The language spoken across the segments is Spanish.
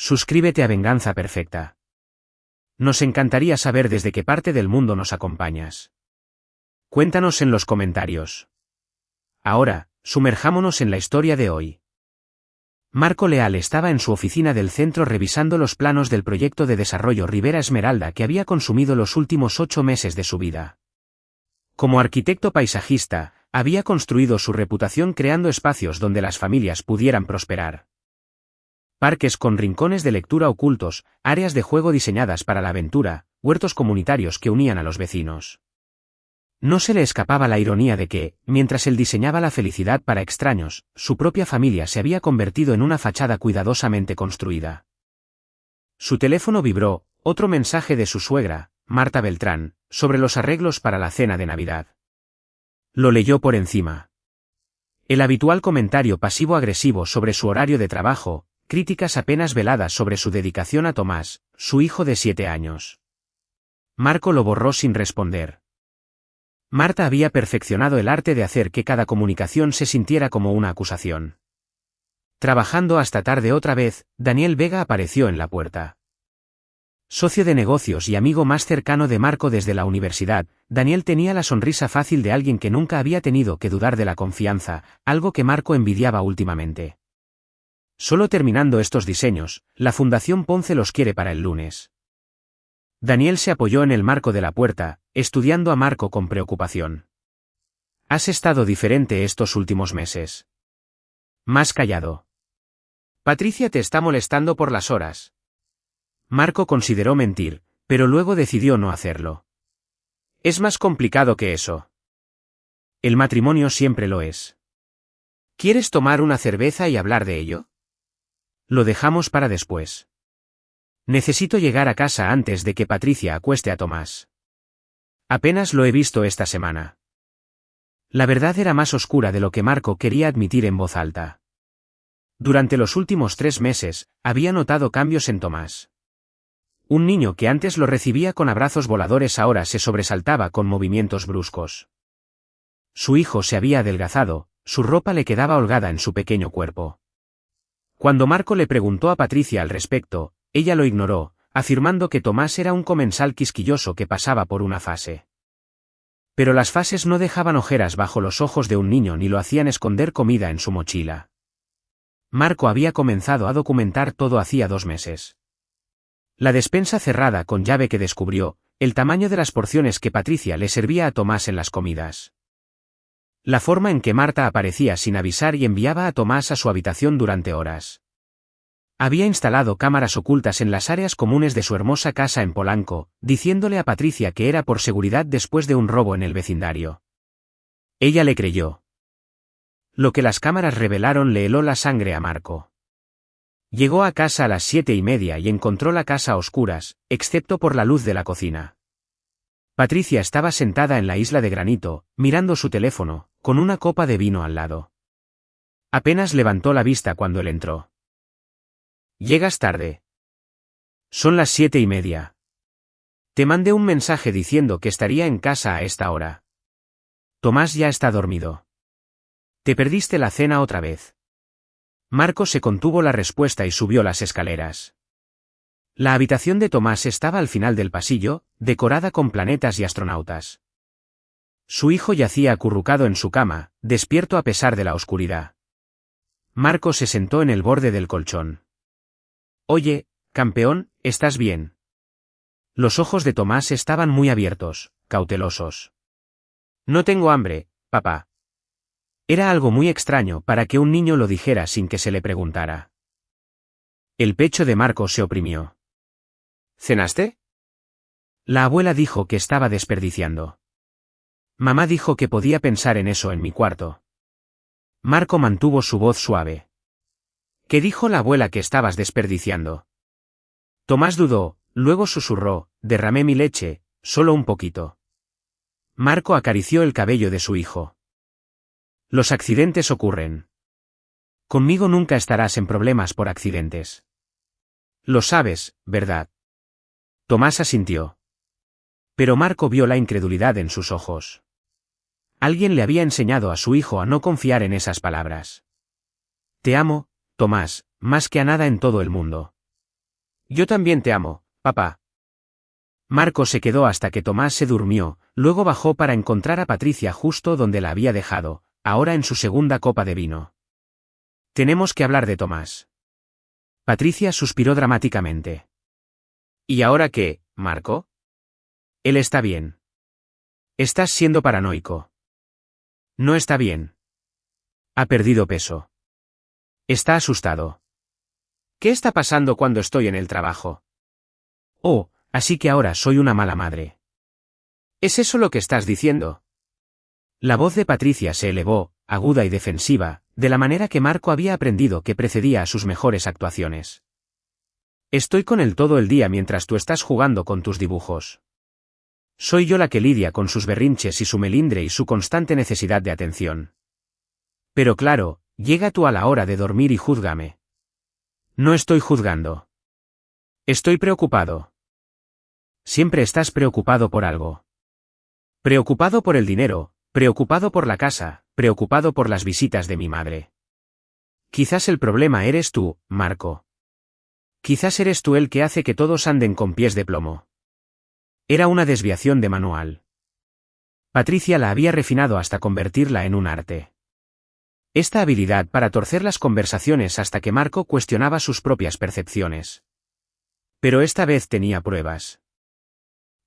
Suscríbete a Venganza Perfecta. Nos encantaría saber desde qué parte del mundo nos acompañas. Cuéntanos en los comentarios. Ahora, sumerjámonos en la historia de hoy. Marco Leal estaba en su oficina del centro revisando los planos del proyecto de desarrollo Ribera Esmeralda que había consumido los últimos 8 meses de su vida. Como arquitecto paisajista, había construido su reputación creando espacios donde las familias pudieran prosperar. Parques con rincones de lectura ocultos, áreas de juego diseñadas para la aventura, huertos comunitarios que unían a los vecinos. No se le escapaba la ironía de que, mientras él diseñaba la felicidad para extraños, su propia familia se había convertido en una fachada cuidadosamente construida. Su teléfono vibró, otro mensaje de su suegra, Marta Beltrán, sobre los arreglos para la cena de Navidad. Lo leyó por encima. El habitual comentario pasivo-agresivo sobre su horario de trabajo, críticas apenas veladas sobre su dedicación a Tomás, su hijo de 7 años. Marco lo borró sin responder. Marta había perfeccionado el arte de hacer que cada comunicación se sintiera como una acusación. Trabajando hasta tarde otra vez, Daniel Vega apareció en la puerta. Socio de negocios y amigo más cercano de Marco desde la universidad, Daniel tenía la sonrisa fácil de alguien que nunca había tenido que dudar de la confianza, algo que Marco envidiaba últimamente. Solo terminando estos diseños, la Fundación Ponce los quiere para el lunes. Daniel se apoyó en el marco de la puerta, estudiando a Marco con preocupación. ¿Has estado diferente estos últimos meses? Más callado. Patricia te está molestando por las horas. Marco consideró mentir, pero luego decidió no hacerlo. Es más complicado que eso. El matrimonio siempre lo es. ¿Quieres tomar una cerveza y hablar de ello? Lo dejamos para después. Necesito llegar a casa antes de que Patricia acueste a Tomás. Apenas lo he visto esta semana. La verdad era más oscura de lo que Marco quería admitir en voz alta. Durante los últimos 3 meses, había notado cambios en Tomás. Un niño que antes lo recibía con abrazos voladores ahora se sobresaltaba con movimientos bruscos. Su hijo se había adelgazado, su ropa le quedaba holgada en su pequeño cuerpo. Cuando Marco le preguntó a Patricia al respecto, ella lo ignoró, afirmando que Tomás era un comensal quisquilloso que pasaba por una fase. Pero las fases no dejaban ojeras bajo los ojos de un niño ni lo hacían esconder comida en su mochila. Marco había comenzado a documentar todo hacía 2 meses. La despensa cerrada con llave que descubrió, el tamaño de las porciones que Patricia le servía a Tomás en las comidas. La forma en que Marta aparecía sin avisar y enviaba a Tomás a su habitación durante horas. Había instalado cámaras ocultas en las áreas comunes de su hermosa casa en Polanco, diciéndole a Patricia que era por seguridad después de un robo en el vecindario. Ella le creyó. Lo que las cámaras revelaron le heló la sangre a Marco. Llegó a casa a las 7:30 y encontró la casa a oscuras, excepto por la luz de la cocina. Patricia estaba sentada en la isla de granito, mirando su teléfono, con una copa de vino al lado. Apenas levantó la vista cuando él entró. Llegas tarde. Son las 7:30. Te mandé un mensaje diciendo que estaría en casa a esta hora. Tomás ya está dormido. Te perdiste la cena otra vez. Marco se contuvo la respuesta y subió las escaleras. La habitación de Tomás estaba al final del pasillo, decorada con planetas y astronautas. Su hijo yacía acurrucado en su cama, despierto a pesar de la oscuridad. Marco se sentó en el borde del colchón. Oye, campeón, ¿estás bien? Los ojos de Tomás estaban muy abiertos, cautelosos. No tengo hambre, papá. Era algo muy extraño para que un niño lo dijera sin que se le preguntara. El pecho de Marco se oprimió. ¿Cenaste? La abuela dijo que estaba desperdiciando. Mamá dijo que podía pensar en eso en mi cuarto. Marco mantuvo su voz suave. ¿Qué dijo la abuela que estabas desperdiciando? Tomás dudó, luego susurró, derramé mi leche, solo un poquito. Marco acarició el cabello de su hijo. Los accidentes ocurren. Conmigo nunca estarás en problemas por accidentes. Lo sabes, ¿verdad? Tomás asintió. Pero Marco vio la incredulidad en sus ojos. Alguien le había enseñado a su hijo a no confiar en esas palabras. Te amo, Tomás, más que a nada en todo el mundo. Yo también te amo, papá. Marco se quedó hasta que Tomás se durmió, luego bajó para encontrar a Patricia justo donde la había dejado, ahora en su segunda copa de vino. Tenemos que hablar de Tomás. Patricia suspiró dramáticamente. ¿Y ahora qué, Marco? Él está bien. Estás siendo paranoico. No está bien. Ha perdido peso. Está asustado. ¿Qué está pasando cuando estoy en el trabajo? Oh, así que ahora soy una mala madre. ¿Es eso lo que estás diciendo? La voz de Patricia se elevó, aguda y defensiva, de la manera que Marco había aprendido que precedía a sus mejores actuaciones. Estoy con él todo el día mientras tú estás jugando con tus dibujos. Soy yo la que lidia con sus berrinches y su melindre y su constante necesidad de atención. Pero claro, llega tú a la hora de dormir y júzgame. No estoy juzgando. Estoy preocupado. Siempre estás preocupado por algo. Preocupado por el dinero, preocupado por la casa, preocupado por las visitas de mi madre. Quizás el problema eres tú, Marco. Quizás eres tú el que hace que todos anden con pies de plomo. Era una desviación de manual. Patricia la había refinado hasta convertirla en un arte. Esta habilidad para torcer las conversaciones hasta que Marco cuestionaba sus propias percepciones. Pero esta vez tenía pruebas.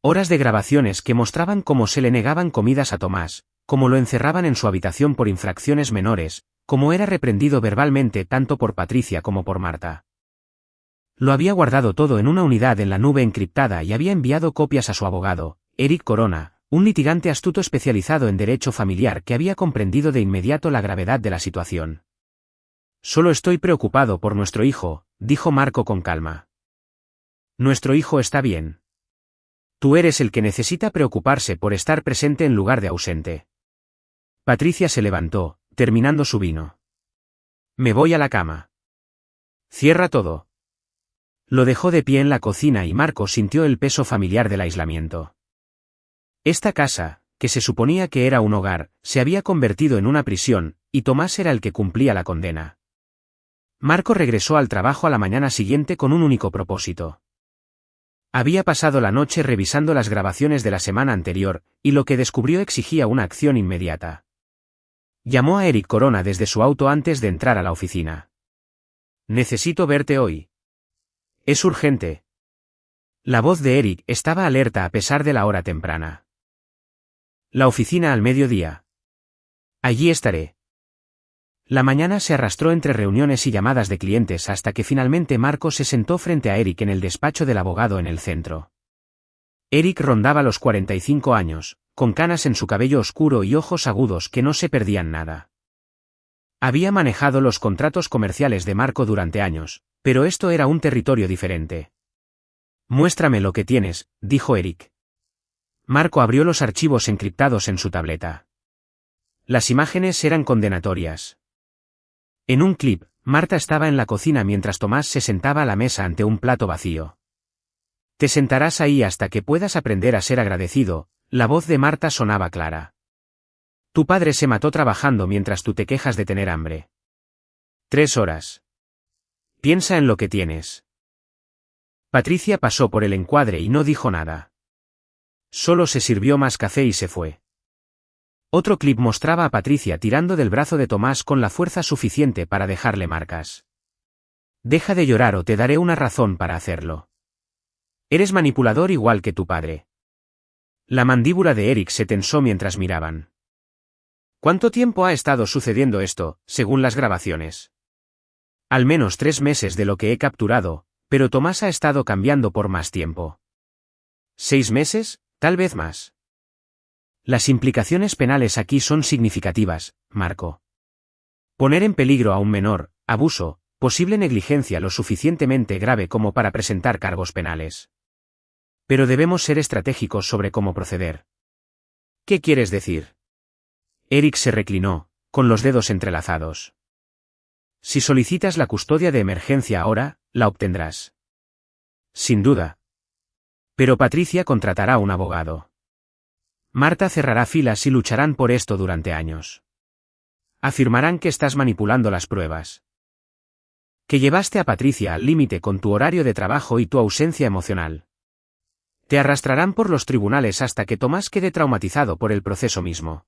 Horas de grabaciones que mostraban cómo se le negaban comidas a Tomás, cómo lo encerraban en su habitación por infracciones menores, cómo era reprendido verbalmente tanto por Patricia como por Marta. Lo había guardado todo en una unidad en la nube encriptada y había enviado copias a su abogado, Eric Corona, un litigante astuto especializado en derecho familiar que había comprendido de inmediato la gravedad de la situación. Solo estoy preocupado por nuestro hijo, dijo Marco con calma. Nuestro hijo está bien. Tú eres el que necesita preocuparse por estar presente en lugar de ausente. Patricia se levantó, terminando su vino. Me voy a la cama. Cierra todo. Lo dejó de pie en la cocina y Marco sintió el peso familiar del aislamiento. Esta casa, que se suponía que era un hogar, se había convertido en una prisión, y Tomás era el que cumplía la condena. Marco regresó al trabajo a la mañana siguiente con un único propósito. Había pasado la noche revisando las grabaciones de la semana anterior, y lo que descubrió exigía una acción inmediata. Llamó a Eric Corona desde su auto antes de entrar a la oficina. Necesito verte hoy. Es urgente. La voz de Eric estaba alerta a pesar de la hora temprana. La oficina al mediodía. Allí estaré. La mañana se arrastró entre reuniones y llamadas de clientes hasta que finalmente Marco se sentó frente a Eric en el despacho del abogado en el centro. Eric rondaba los 45 años, con canas en su cabello oscuro y ojos agudos que no se perdían nada. Había manejado los contratos comerciales de Marco durante años, pero esto era un territorio diferente. Muéstrame lo que tienes, dijo Eric. Marco abrió los archivos encriptados en su tableta. Las imágenes eran condenatorias. En un clip, Marta estaba en la cocina mientras Tomás se sentaba a la mesa ante un plato vacío. Te sentarás ahí hasta que puedas aprender a ser agradecido, la voz de Marta sonaba clara. Tu padre se mató trabajando mientras tú te quejas de tener hambre. 3 horas. Piensa en lo que tienes. Patricia pasó por el encuadre y no dijo nada. Solo se sirvió más café y se fue. Otro clip mostraba a Patricia tirando del brazo de Tomás con la fuerza suficiente para dejarle marcas. Deja de llorar o te daré una razón para hacerlo. Eres manipulador igual que tu padre. La mandíbula de Eric se tensó mientras miraban. ¿Cuánto tiempo ha estado sucediendo esto, según las grabaciones? Al menos 3 meses de lo que he capturado, pero Tomás ha estado cambiando por más tiempo. 6 meses, tal vez más. Las implicaciones penales aquí son significativas, Marco. Poner en peligro a un menor, abuso, posible negligencia lo suficientemente grave como para presentar cargos penales. Pero debemos ser estratégicos sobre cómo proceder. ¿Qué quieres decir? Eric se reclinó, con los dedos entrelazados. Si solicitas la custodia de emergencia ahora, la obtendrás. Sin duda. Pero Patricia contratará un abogado. Marta cerrará filas y lucharán por esto durante años. Afirmarán que estás manipulando las pruebas. Que llevaste a Patricia al límite con tu horario de trabajo y tu ausencia emocional. Te arrastrarán por los tribunales hasta que Tomás quede traumatizado por el proceso mismo.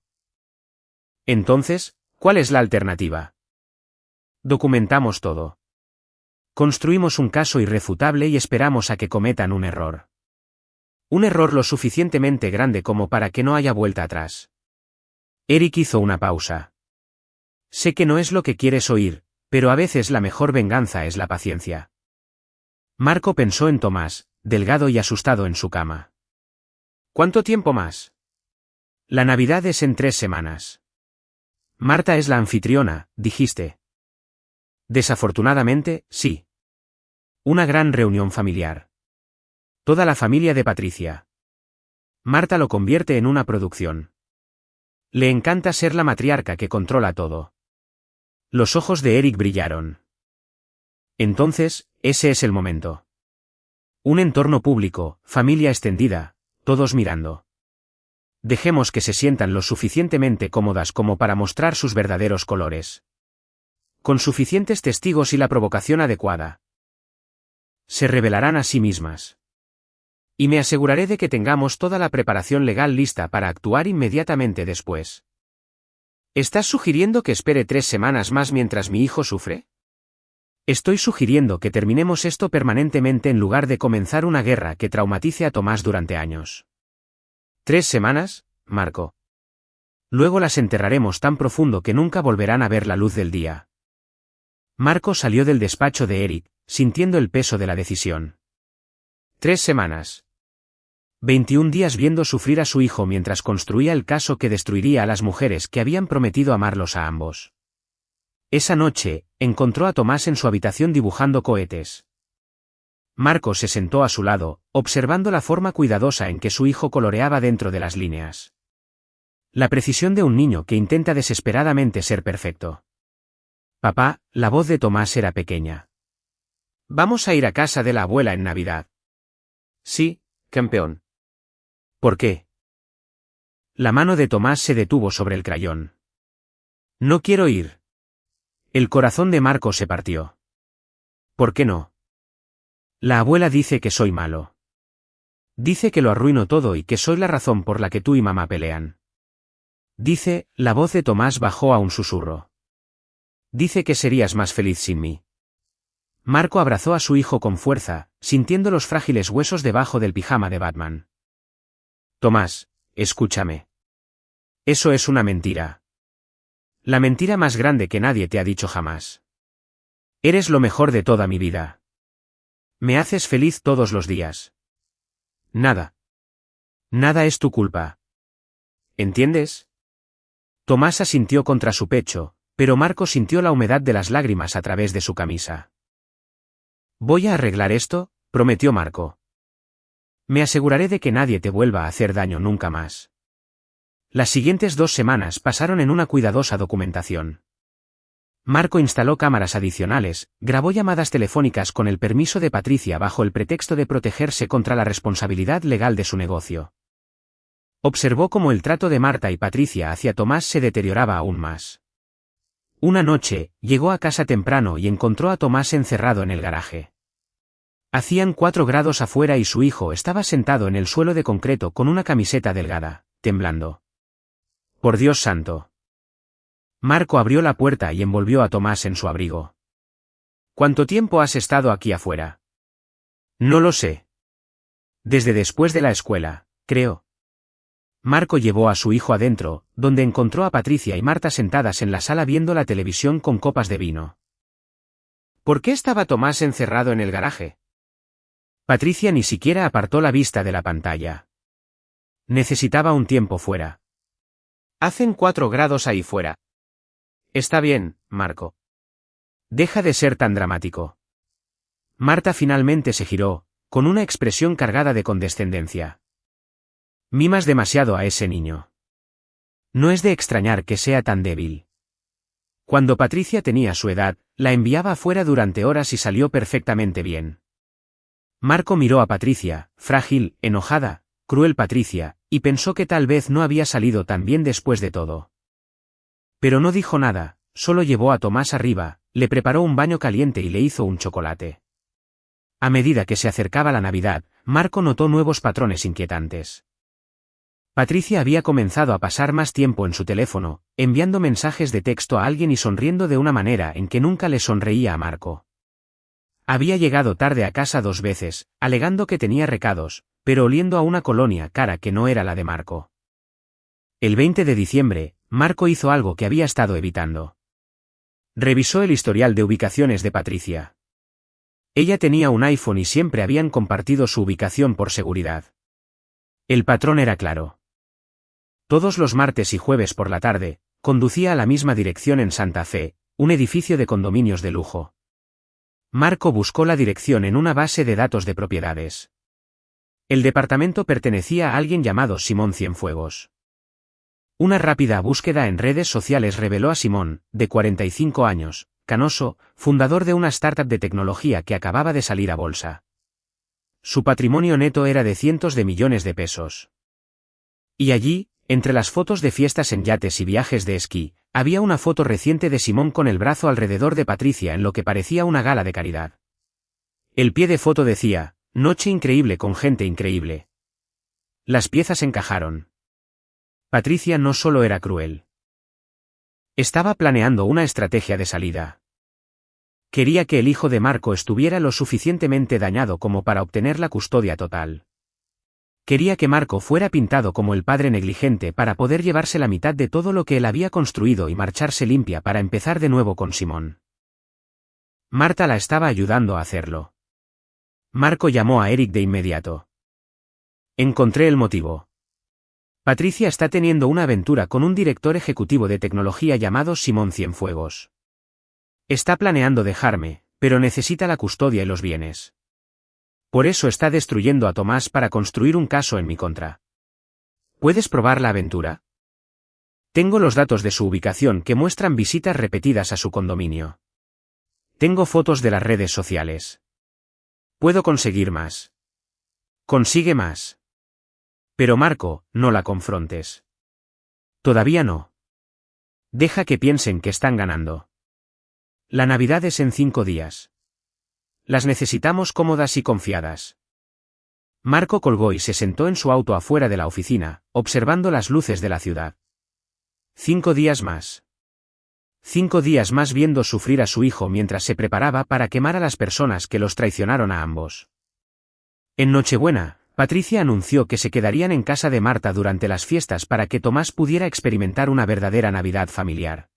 Entonces, ¿cuál es la alternativa? Documentamos todo. Construimos un caso irrefutable y esperamos a que cometan un error. Un error lo suficientemente grande como para que no haya vuelta atrás. Eric hizo una pausa. Sé que no es lo que quieres oír, pero a veces la mejor venganza es la paciencia. Marco pensó en Tomás, delgado y asustado en su cama. ¿Cuánto tiempo más? La Navidad es en 3 semanas. Marta es la anfitriona, dijiste. Desafortunadamente, sí. Una gran reunión familiar. Toda la familia de Patricia. Marta lo convierte en una producción. Le encanta ser la matriarca que controla todo. Los ojos de Eric brillaron. Entonces, ese es el momento. Un entorno público, familia extendida, todos mirando. Dejemos que se sientan lo suficientemente cómodas como para mostrar sus verdaderos colores. Con suficientes testigos y la provocación adecuada. Se revelarán a sí mismas. Y me aseguraré de que tengamos toda la preparación legal lista para actuar inmediatamente después. ¿Estás sugiriendo que espere 3 semanas más mientras mi hijo sufre? Estoy sugiriendo que terminemos esto permanentemente en lugar de comenzar una guerra que traumatice a Tomás durante años. 3 semanas, Marco. Luego las enterraremos tan profundo que nunca volverán a ver la luz del día. Marco salió del despacho de Eric, sintiendo el peso de la decisión. 3 semanas. 21 días viendo sufrir a su hijo mientras construía el caso que destruiría a las mujeres que habían prometido amarlos a ambos. Esa noche, encontró a Tomás en su habitación dibujando cohetes. Marco se sentó a su lado, observando la forma cuidadosa en que su hijo coloreaba dentro de las líneas. La precisión de un niño que intenta desesperadamente ser perfecto. Papá, la voz de Tomás era pequeña. ¿Vamos a ir a casa de la abuela en Navidad? Sí, campeón. ¿Por qué? La mano de Tomás se detuvo sobre el crayón. No quiero ir. El corazón de Marco se partió. ¿Por qué no? La abuela dice que soy malo. Dice que lo arruino todo y que soy la razón por la que tú y mamá pelean. Dice, la voz de Tomás bajó a un susurro. Dice que serías más feliz sin mí. Marco abrazó a su hijo con fuerza, sintiendo los frágiles huesos debajo del pijama de Batman. Tomás, escúchame. Eso es una mentira. La mentira más grande que nadie te ha dicho jamás. Eres lo mejor de toda mi vida. Me haces feliz todos los días. Nada. Nada es tu culpa. ¿Entiendes? Tomás asintió contra su pecho, pero Marco sintió la humedad de las lágrimas a través de su camisa. Voy a arreglar esto, prometió Marco. Me aseguraré de que nadie te vuelva a hacer daño nunca más. Las siguientes 2 semanas pasaron en una cuidadosa documentación. Marco instaló cámaras adicionales, grabó llamadas telefónicas con el permiso de Patricia bajo el pretexto de protegerse contra la responsabilidad legal de su negocio. Observó cómo el trato de Marta y Patricia hacia Tomás se deterioraba aún más. Una noche, llegó a casa temprano y encontró a Tomás encerrado en el garaje. Hacían 4 grados afuera y su hijo estaba sentado en el suelo de concreto con una camiseta delgada, temblando. Por Dios santo. Marco abrió la puerta y envolvió a Tomás en su abrigo. ¿Cuánto tiempo has estado aquí afuera? No lo sé. Desde después de la escuela, creo. Marco llevó a su hijo adentro, donde encontró a Patricia y Marta sentadas en la sala viendo la televisión con copas de vino. ¿Por qué estaba Tomás encerrado en el garaje? Patricia ni siquiera apartó la vista de la pantalla. Necesitaba un tiempo fuera. Hacen 4 grados ahí fuera. Está bien, Marco. Deja de ser tan dramático. Marta finalmente se giró, con una expresión cargada de condescendencia. Mimas demasiado a ese niño. No es de extrañar que sea tan débil. Cuando Patricia tenía su edad, la enviaba afuera durante horas y salió perfectamente bien. Marco miró a Patricia, frágil, enojada, cruel Patricia, y pensó que tal vez no había salido tan bien después de todo. Pero no dijo nada, solo llevó a Tomás arriba, le preparó un baño caliente y le hizo un chocolate. A medida que se acercaba la Navidad, Marco notó nuevos patrones inquietantes. Patricia había comenzado a pasar más tiempo en su teléfono, enviando mensajes de texto a alguien y sonriendo de una manera en que nunca le sonreía a Marco. Había llegado tarde a casa 2 veces, alegando que tenía recados, pero oliendo a una colonia cara que no era la de Marco. El 20 de diciembre, Marco hizo algo que había estado evitando. Revisó el historial de ubicaciones de Patricia. Ella tenía un iPhone y siempre habían compartido su ubicación por seguridad. El patrón era claro. Todos los martes y jueves por la tarde, conducía a la misma dirección en Santa Fe, un edificio de condominios de lujo. Marco buscó la dirección en una base de datos de propiedades. El departamento pertenecía a alguien llamado Simón Cienfuegos. Una rápida búsqueda en redes sociales reveló a Simón, de 45 años, canoso, fundador de una startup de tecnología que acababa de salir a bolsa. Su patrimonio neto era de cientos de millones de pesos. Y allí, entre las fotos de fiestas en yates y viajes de esquí, había una foto reciente de Simón con el brazo alrededor de Patricia en lo que parecía una gala de caridad. El pie de foto decía, "Noche increíble con gente increíble". Las piezas encajaron. Patricia no solo era cruel. Estaba planeando una estrategia de salida. Quería que el hijo de Marco estuviera lo suficientemente dañado como para obtener la custodia total. Quería que Marco fuera pintado como el padre negligente para poder llevarse la mitad de todo lo que él había construido y marcharse limpia para empezar de nuevo con Simón. Marta la estaba ayudando a hacerlo. Marco llamó a Eric de inmediato. Encontré el motivo. Patricia está teniendo una aventura con un director ejecutivo de tecnología llamado Simón Cienfuegos. Está planeando dejarme, pero necesita la custodia y los bienes. Por eso está destruyendo a Tomás para construir un caso en mi contra. ¿Puedes probar la aventura? Tengo los datos de su ubicación que muestran visitas repetidas a su condominio. Tengo fotos de las redes sociales. Puedo conseguir más. Consigue más. Pero Marco, no la confrontes. Todavía no. Deja que piensen que están ganando. La Navidad es en 5 días. Las necesitamos cómodas y confiadas. Marco colgó y se sentó en su auto afuera de la oficina, observando las luces de la ciudad. 5 días más. 5 días más viendo sufrir a su hijo mientras se preparaba para quemar a las personas que los traicionaron a ambos. En Nochebuena, Patricia anunció que se quedarían en casa de Marta durante las fiestas para que Tomás pudiera experimentar una verdadera Navidad familiar.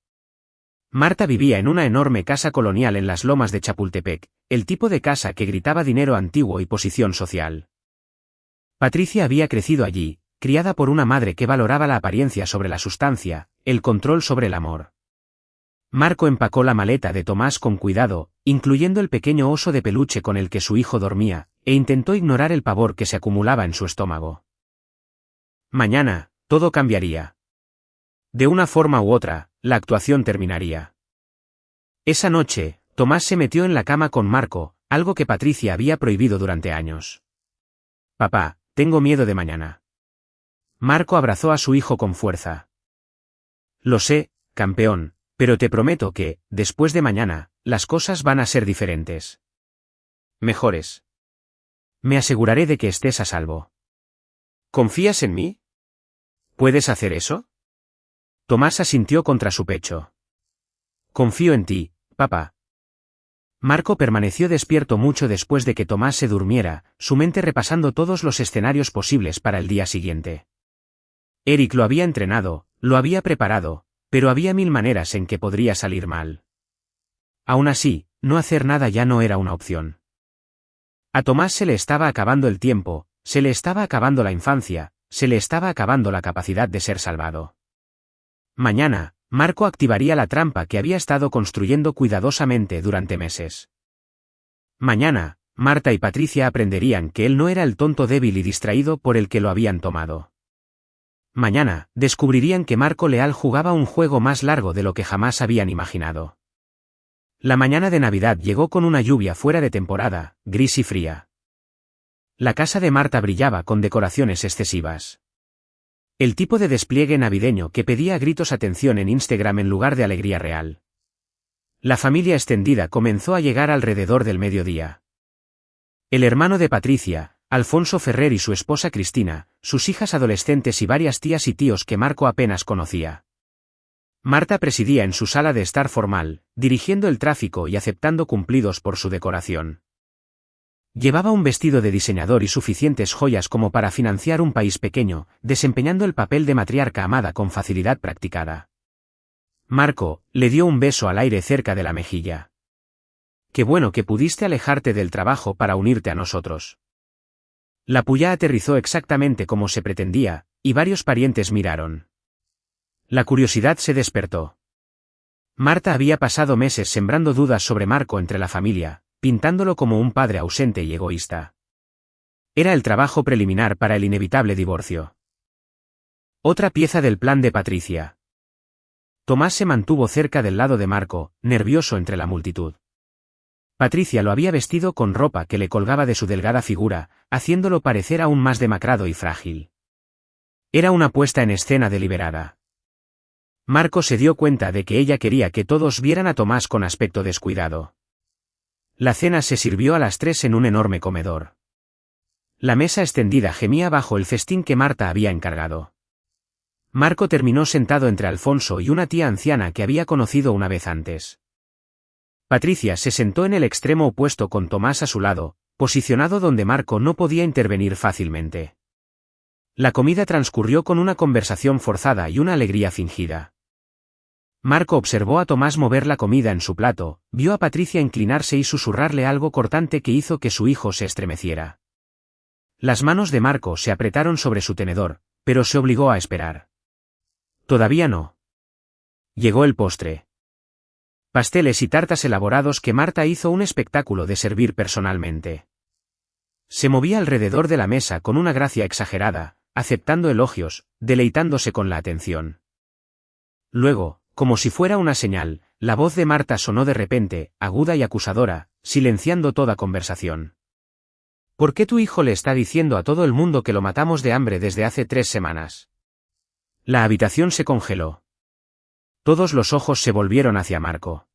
Marta vivía en una enorme casa colonial en las lomas de Chapultepec, el tipo de casa que gritaba dinero antiguo y posición social. Patricia había crecido allí, criada por una madre que valoraba la apariencia sobre la sustancia, el control sobre el amor. Marco empacó la maleta de Tomás con cuidado, incluyendo el pequeño oso de peluche con el que su hijo dormía, e intentó ignorar el pavor que se acumulaba en su estómago. Mañana, todo cambiaría. De una forma u otra, la actuación terminaría. Esa noche, Tomás se metió en la cama con Marco, algo que Patricia había prohibido durante años. Papá, tengo miedo de mañana. Marco abrazó a su hijo con fuerza. Lo sé, campeón, pero te prometo que, después de mañana, las cosas van a ser diferentes. Mejores. Me aseguraré de que estés a salvo. ¿Confías en mí? ¿Puedes hacer eso? Tomás asintió contra su pecho. Confío en ti, papá. Marco permaneció despierto mucho después de que Tomás se durmiera, su mente repasando todos los escenarios posibles para el día siguiente. Eric lo había entrenado, lo había preparado, pero había 1000 maneras en que podría salir mal. Aún así, no hacer nada ya no era una opción. A Tomás se le estaba acabando el tiempo, se le estaba acabando la infancia, se le estaba acabando la capacidad de ser salvado. Mañana, Marco activaría la trampa que había estado construyendo cuidadosamente durante meses. Mañana, Marta y Patricia aprenderían que él no era el tonto débil y distraído por el que lo habían tomado. Mañana, descubrirían que Marco Leal jugaba un juego más largo de lo que jamás habían imaginado. La mañana de Navidad llegó con una lluvia fuera de temporada, gris y fría. La casa de Marta brillaba con decoraciones excesivas. El tipo de despliegue navideño que pedía a gritos atención en Instagram en lugar de alegría real. La familia extendida comenzó a llegar alrededor del mediodía. El hermano de Patricia, Alfonso Ferrer y su esposa Cristina, sus hijas adolescentes y varias tías y tíos que Marco apenas conocía. Marta presidía en su sala de estar formal, dirigiendo el tráfico y aceptando cumplidos por su decoración. Llevaba un vestido de diseñador y suficientes joyas como para financiar un país pequeño, desempeñando el papel de matriarca amada con facilidad practicada. Marco le dio un beso al aire cerca de la mejilla. Qué bueno que pudiste alejarte del trabajo para unirte a nosotros. La puya aterrizó exactamente como se pretendía, y varios parientes miraron. La curiosidad se despertó. Marta había pasado meses sembrando dudas sobre Marco entre la familia, pintándolo como un padre ausente y egoísta. Era el trabajo preliminar para el inevitable divorcio. Otra pieza del plan de Patricia. Tomás se mantuvo cerca del lado de Marco, nervioso entre la multitud. Patricia lo había vestido con ropa que le colgaba de su delgada figura, haciéndolo parecer aún más demacrado y frágil. Era una puesta en escena deliberada. Marco se dio cuenta de que ella quería que todos vieran a Tomás con aspecto descuidado. La cena se sirvió a las 3 en un enorme comedor. La mesa extendida gemía bajo el festín que Marta había encargado. Marco terminó sentado entre Alfonso y una tía anciana que había conocido una vez antes. Patricia se sentó en el extremo opuesto con Tomás a su lado, posicionado donde Marco no podía intervenir fácilmente. La comida transcurrió con una conversación forzada y una alegría fingida. Marco observó a Tomás mover la comida en su plato, vio a Patricia inclinarse y susurrarle algo cortante que hizo que su hijo se estremeciera. Las manos de Marco se apretaron sobre su tenedor, pero se obligó a esperar. Todavía no. Llegó el postre. Pasteles y tartas elaborados que Marta hizo un espectáculo de servir personalmente. Se movía alrededor de la mesa con una gracia exagerada, aceptando elogios, deleitándose con la atención. Luego, como si fuera una señal, la voz de Marta sonó de repente, aguda y acusadora, silenciando toda conversación. ¿Por qué tu hijo le está diciendo a todo el mundo que lo matamos de hambre desde hace 3 semanas? La habitación se congeló. Todos los ojos se volvieron hacia Marco.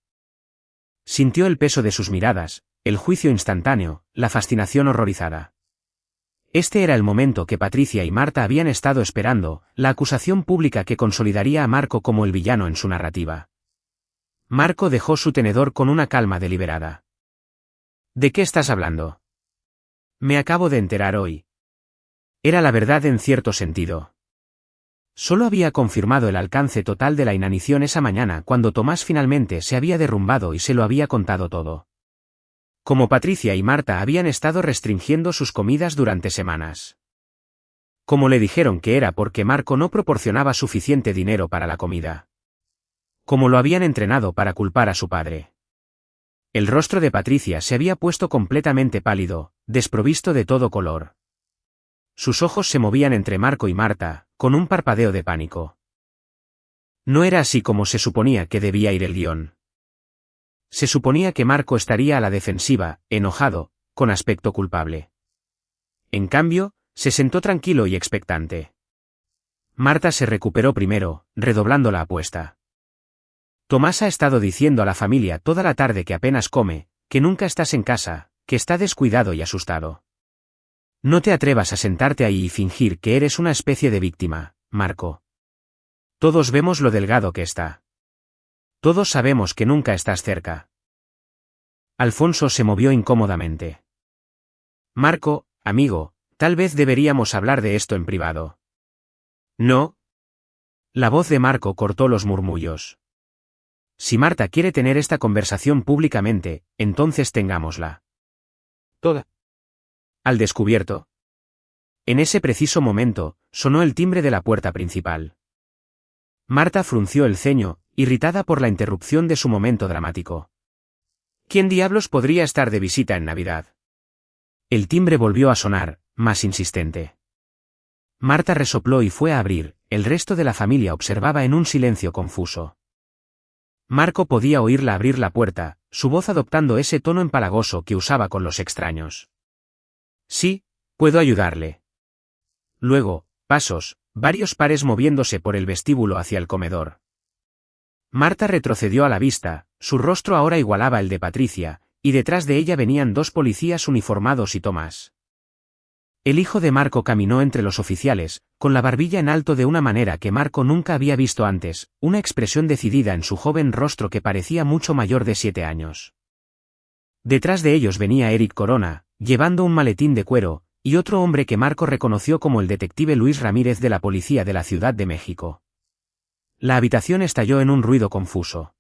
Sintió el peso de sus miradas, el juicio instantáneo, la fascinación horrorizada. Este era el momento que Patricia y Marta habían estado esperando, la acusación pública que consolidaría a Marco como el villano en su narrativa. Marco dejó su tenedor con una calma deliberada. ¿De qué estás hablando? Me acabo de enterar hoy. Era la verdad en cierto sentido. Solo había confirmado el alcance total de la inanición esa mañana cuando Tomás finalmente se había derrumbado y se lo había contado todo. Como Patricia y Marta habían estado restringiendo sus comidas durante semanas. Como le dijeron que era porque Marco no proporcionaba suficiente dinero para la comida. Como lo habían entrenado para culpar a su padre. El rostro de Patricia se había puesto completamente pálido, desprovisto de todo color. Sus ojos se movían entre Marco y Marta, con un parpadeo de pánico. No era así como se suponía que debía ir el guión. Se suponía que Marco estaría a la defensiva, enojado, con aspecto culpable. En cambio, se sentó tranquilo y expectante. Marta se recuperó primero, redoblando la apuesta. Tomás ha estado diciendo a la familia toda la tarde que apenas come, que nunca estás en casa, que está descuidado y asustado. No te atrevas a sentarte ahí y fingir que eres una especie de víctima, Marco. Todos vemos lo delgado que está. Todos sabemos que nunca estás cerca. Alfonso se movió incómodamente. Marco, amigo, tal vez deberíamos hablar de esto en privado. No. La voz de Marco cortó los murmullos. Si Marta quiere tener esta conversación públicamente, entonces tengámosla. Toda. Al descubierto. En ese preciso momento, sonó el timbre de la puerta principal. Marta frunció el ceño, irritada por la interrupción de su momento dramático. ¿Quién diablos podría estar de visita en Navidad? El timbre volvió a sonar, más insistente. Marta resopló y fue a abrir, el resto de la familia observaba en un silencio confuso. Marco podía oírla abrir la puerta, su voz adoptando ese tono empalagoso que usaba con los extraños. Sí, puedo ayudarle. Luego, pasos, varios pares moviéndose por el vestíbulo hacia el comedor. Marta retrocedió a la vista, su rostro ahora igualaba el de Patricia, y detrás de ella venían dos policías uniformados y Tomás. El hijo de Marco caminó entre los oficiales, con la barbilla en alto de una manera que Marco nunca había visto antes, una expresión decidida en su joven rostro que parecía mucho mayor de 7 años. Detrás de ellos venía Eric Corona, llevando un maletín de cuero, y otro hombre que Marco reconoció como el detective Luis Ramírez de la Policía de la Ciudad de México. La habitación estalló en un ruido confuso.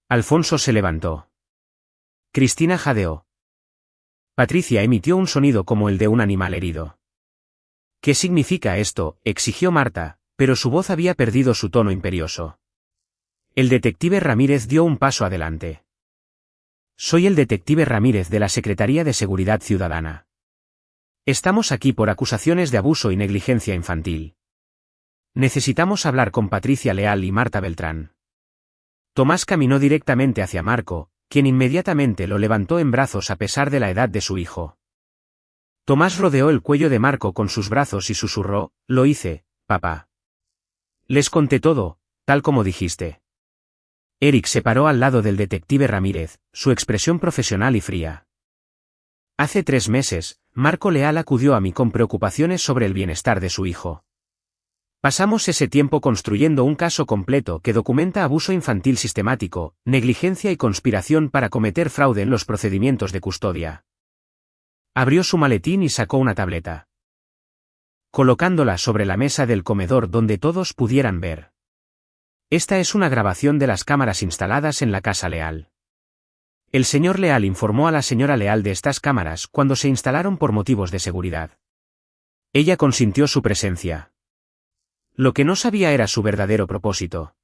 Alfonso se levantó. Cristina jadeó. Patricia emitió un sonido como el de un animal herido. ¿Qué significa esto?, exigió Marta, pero su voz había perdido su tono imperioso. El detective Ramírez dio un paso adelante. Soy el detective Ramírez de la Secretaría de Seguridad Ciudadana. Estamos aquí por acusaciones de abuso y negligencia infantil. Necesitamos hablar con Patricia Leal y Marta Beltrán. Tomás caminó directamente hacia Marco, quien inmediatamente lo levantó en brazos a pesar de la edad de su hijo. Tomás rodeó el cuello de Marco con sus brazos y susurró, «Lo hice, papá. Les conté todo, tal como dijiste». Eric se paró al lado del detective Ramírez, su expresión profesional y fría. Hace 3 meses, Marco Leal acudió a mí con preocupaciones sobre el bienestar de su hijo. Pasamos ese tiempo construyendo un caso completo que documenta abuso infantil sistemático, negligencia y conspiración para cometer fraude en los procedimientos de custodia. Abrió su maletín y sacó una tableta. Colocándola sobre la mesa del comedor donde todos pudieran ver. Esta es una grabación de las cámaras instaladas en la Casa Leal. El señor Leal informó a la señora Leal de estas cámaras cuando se instalaron por motivos de seguridad. Ella consintió su presencia. Lo que no sabía era su verdadero propósito.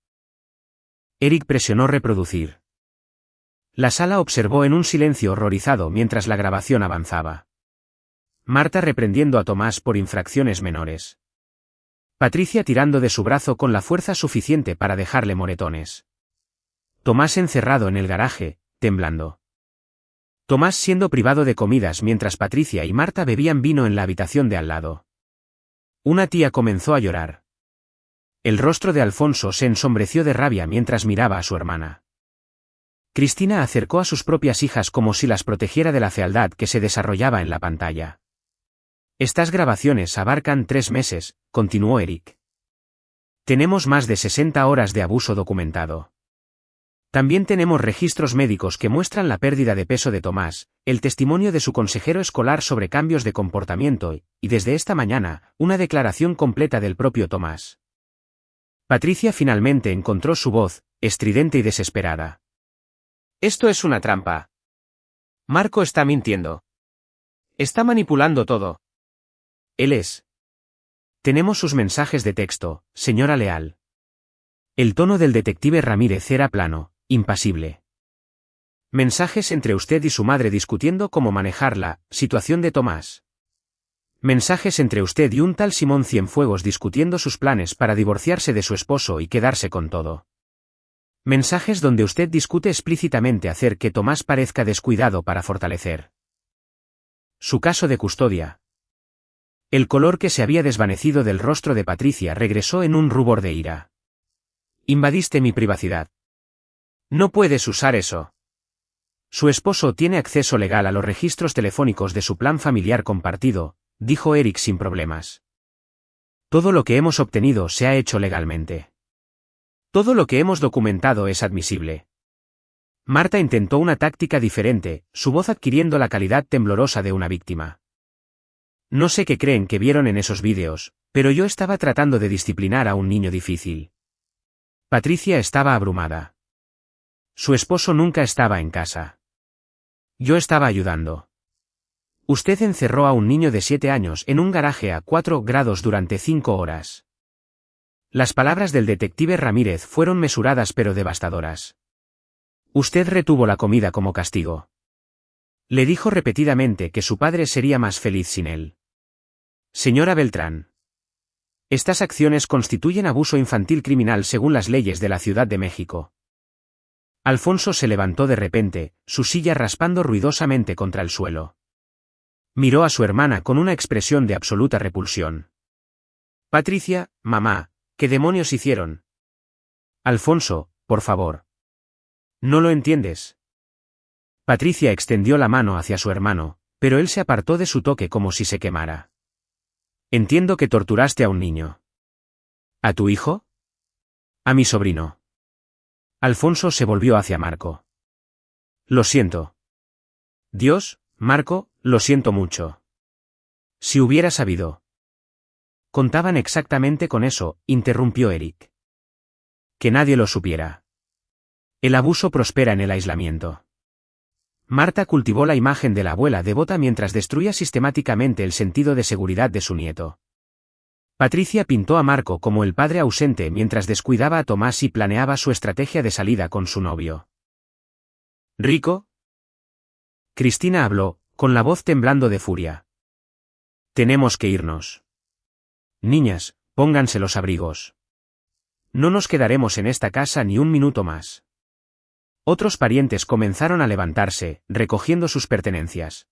Eric presionó reproducir. La sala observó en un silencio horrorizado mientras la grabación avanzaba. Marta reprendiendo a Tomás por infracciones menores. Patricia tirando de su brazo con la fuerza suficiente para dejarle moretones. Tomás encerrado en el garaje, temblando. Tomás siendo privado de comidas mientras Patricia y Marta bebían vino en la habitación de al lado. Una tía comenzó a llorar. El rostro de Alfonso se ensombreció de rabia mientras miraba a su hermana. Cristina acercó a sus propias hijas como si las protegiera de la fealdad que se desarrollaba en la pantalla. Estas grabaciones abarcan 3 meses, continuó Eric. Tenemos más de 60 horas de abuso documentado. También tenemos registros médicos que muestran la pérdida de peso de Tomás, el testimonio de su consejero escolar sobre cambios de comportamiento y desde esta mañana, una declaración completa del propio Tomás. Patricia finalmente encontró su voz, estridente y desesperada. Esto es una trampa. Marco está mintiendo. Está manipulando todo. Él es. Tenemos sus mensajes de texto, señora Leal. El tono del detective Ramírez era plano, impasible. Mensajes entre usted y su madre discutiendo cómo manejar la situación de Tomás. Mensajes entre usted y un tal Simón Cienfuegos discutiendo sus planes para divorciarse de su esposo y quedarse con todo. Mensajes donde usted discute explícitamente hacer que Tomás parezca descuidado para fortalecer su caso de custodia. El color que se había desvanecido del rostro de Patricia regresó en un rubor de ira. Invadiste mi privacidad. No puedes usar eso. Su esposo tiene acceso legal a los registros telefónicos de su plan familiar compartido, dijo Eric sin problemas. Todo lo que hemos obtenido se ha hecho legalmente. Todo lo que hemos documentado es admisible. Marta intentó una táctica diferente, su voz adquiriendo la calidad temblorosa de una víctima. No sé qué creen que vieron en esos vídeos, pero yo estaba tratando de disciplinar a un niño difícil. Patricia estaba abrumada. Su esposo nunca estaba en casa. Yo estaba ayudando. Usted encerró a un niño de 7 años en un garaje a 4 grados durante 5 horas. Las palabras del detective Ramírez fueron mesuradas pero devastadoras. Usted retuvo la comida como castigo. Le dijo repetidamente que su padre sería más feliz sin él. Señora Beltrán. Estas acciones constituyen abuso infantil criminal según las leyes de la Ciudad de México. Alfonso se levantó de repente, su silla raspando ruidosamente contra el suelo. Miró a su hermana con una expresión de absoluta repulsión. Patricia, mamá, ¿qué demonios hicieron? Alfonso, por favor. ¿No lo entiendes? Patricia extendió la mano hacia su hermano, pero él se apartó de su toque como si se quemara. Entiendo que torturaste a un niño. ¿A tu hijo? A mi sobrino. Alfonso se volvió hacia Marco. Lo siento. Dios, Marco, lo siento mucho. Si hubiera sabido. Contaban exactamente con eso, interrumpió Eric. Que nadie lo supiera. El abuso prospera en el aislamiento. Marta cultivó la imagen de la abuela devota mientras destruía sistemáticamente el sentido de seguridad de su nieto. Patricia pintó a Marco como el padre ausente mientras descuidaba a Tomás y planeaba su estrategia de salida con su novio. ¿Rico? Cristina habló, con la voz temblando de furia. Tenemos que irnos. Niñas, pónganse los abrigos. No nos quedaremos en esta casa ni un minuto más. Otros parientes comenzaron a levantarse, recogiendo sus pertenencias.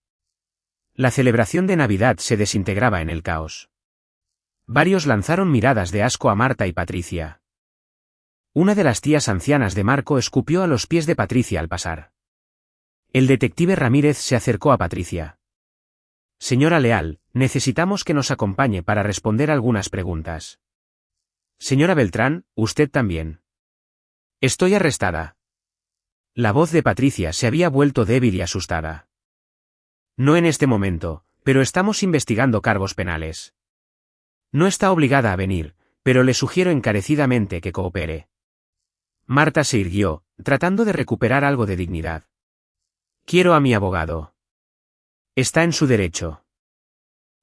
La celebración de Navidad se desintegraba en el caos. Varios lanzaron miradas de asco a Marta y Patricia. Una de las tías ancianas de Marco escupió a los pies de Patricia al pasar. El detective Ramírez se acercó a Patricia. Señora Leal, necesitamos que nos acompañe para responder algunas preguntas. Señora Beltrán, usted también. Estoy arrestada. La voz de Patricia se había vuelto débil y asustada. No en este momento, pero estamos investigando cargos penales. No está obligada a venir, pero le sugiero encarecidamente que coopere. Marta se irguió, tratando de recuperar algo de dignidad. Quiero a mi abogado. Está en su derecho.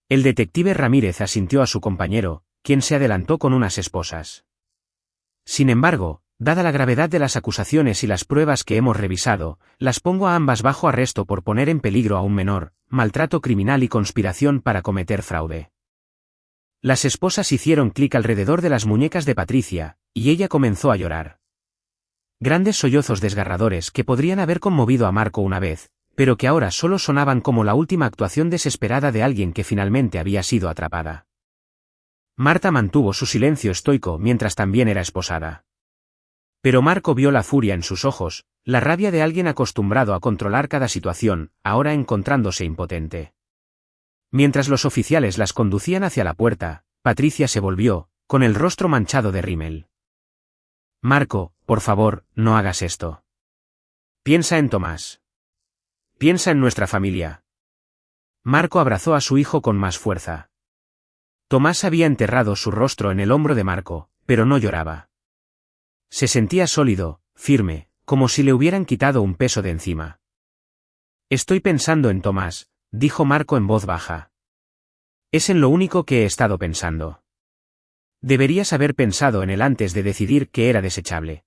El detective Ramírez asintió a su compañero, quien se adelantó con unas esposas. Sin embargo, dada la gravedad de las acusaciones y las pruebas que hemos revisado, las pongo a ambas bajo arresto por poner en peligro a un menor, maltrato criminal y conspiración para cometer fraude. Las esposas hicieron clic alrededor de las muñecas de Patricia, y ella comenzó a llorar. Grandes sollozos desgarradores que podrían haber conmovido a Marco una vez, pero que ahora solo sonaban como la última actuación desesperada de alguien que finalmente había sido atrapada. Marta mantuvo su silencio estoico mientras también era esposada. Pero Marco vio la furia en sus ojos, la rabia de alguien acostumbrado a controlar cada situación, ahora encontrándose impotente. Mientras los oficiales las conducían hacia la puerta, Patricia se volvió, con el rostro manchado de rímel. Marco, por favor, no hagas esto. Piensa en Tomás. Piensa en nuestra familia. Marco abrazó a su hijo con más fuerza. Tomás había enterrado su rostro en el hombro de Marco, pero no lloraba. Se sentía sólido, firme, como si le hubieran quitado un peso de encima. Estoy pensando en Tomás, dijo Marco en voz baja. Es en lo único que he estado pensando. Deberías haber pensado en él antes de decidir que era desechable.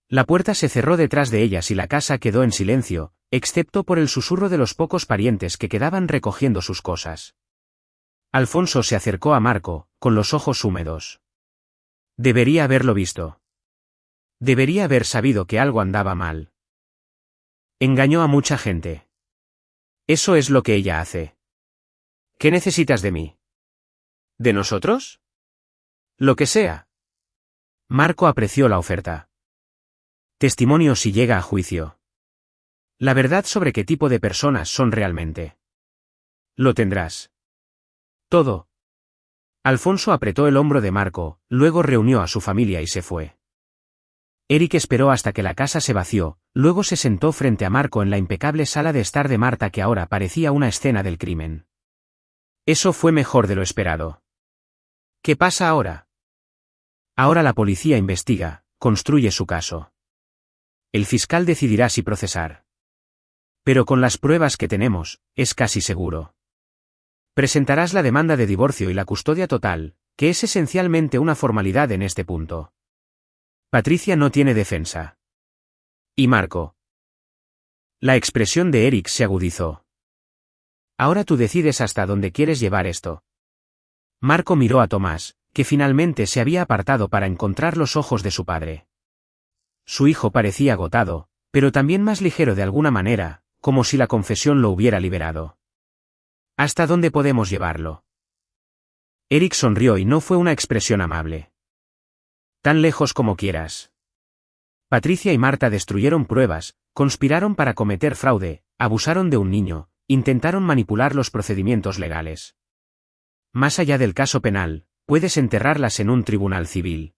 La puerta se cerró detrás de ellas y la casa quedó en silencio, excepto por el susurro de los pocos parientes que quedaban recogiendo sus cosas. Alfonso se acercó a Marco, con los ojos húmedos. Debería haberlo visto. Debería haber sabido que algo andaba mal. Engañó a mucha gente. Eso es lo que ella hace. ¿Qué necesitas de mí? ¿De nosotros? Lo que sea. Marco apreció la oferta. Testimonio si llega a juicio. La verdad sobre qué tipo de personas son realmente. Lo tendrás. Todo. Alfonso apretó el hombro de Marco, luego reunió a su familia y se fue. Eric esperó hasta que la casa se vació, luego se sentó frente a Marco en la impecable sala de estar de Marta que ahora parecía una escena del crimen. Eso fue mejor de lo esperado. ¿Qué pasa ahora? Ahora la policía investiga, construye su caso. El fiscal decidirá si procesar. Pero con las pruebas que tenemos, es casi seguro. Presentarás la demanda de divorcio y la custodia total, que es esencialmente una formalidad en este punto. Patricia no tiene defensa. ¿Y Marco? La expresión de Eric se agudizó. Ahora tú decides hasta dónde quieres llevar esto. Marco miró a Tomás, que finalmente se había apartado para encontrar los ojos de su padre. Su hijo parecía agotado, pero también más ligero de alguna manera, como si la confesión lo hubiera liberado. ¿Hasta dónde podemos llevarlo? Eric sonrió y no fue una expresión amable. Tan lejos como quieras. Patricia y Marta destruyeron pruebas, conspiraron para cometer fraude, abusaron de un niño, intentaron manipular los procedimientos legales. Más allá del caso penal, puedes enterrarlas en un tribunal civil.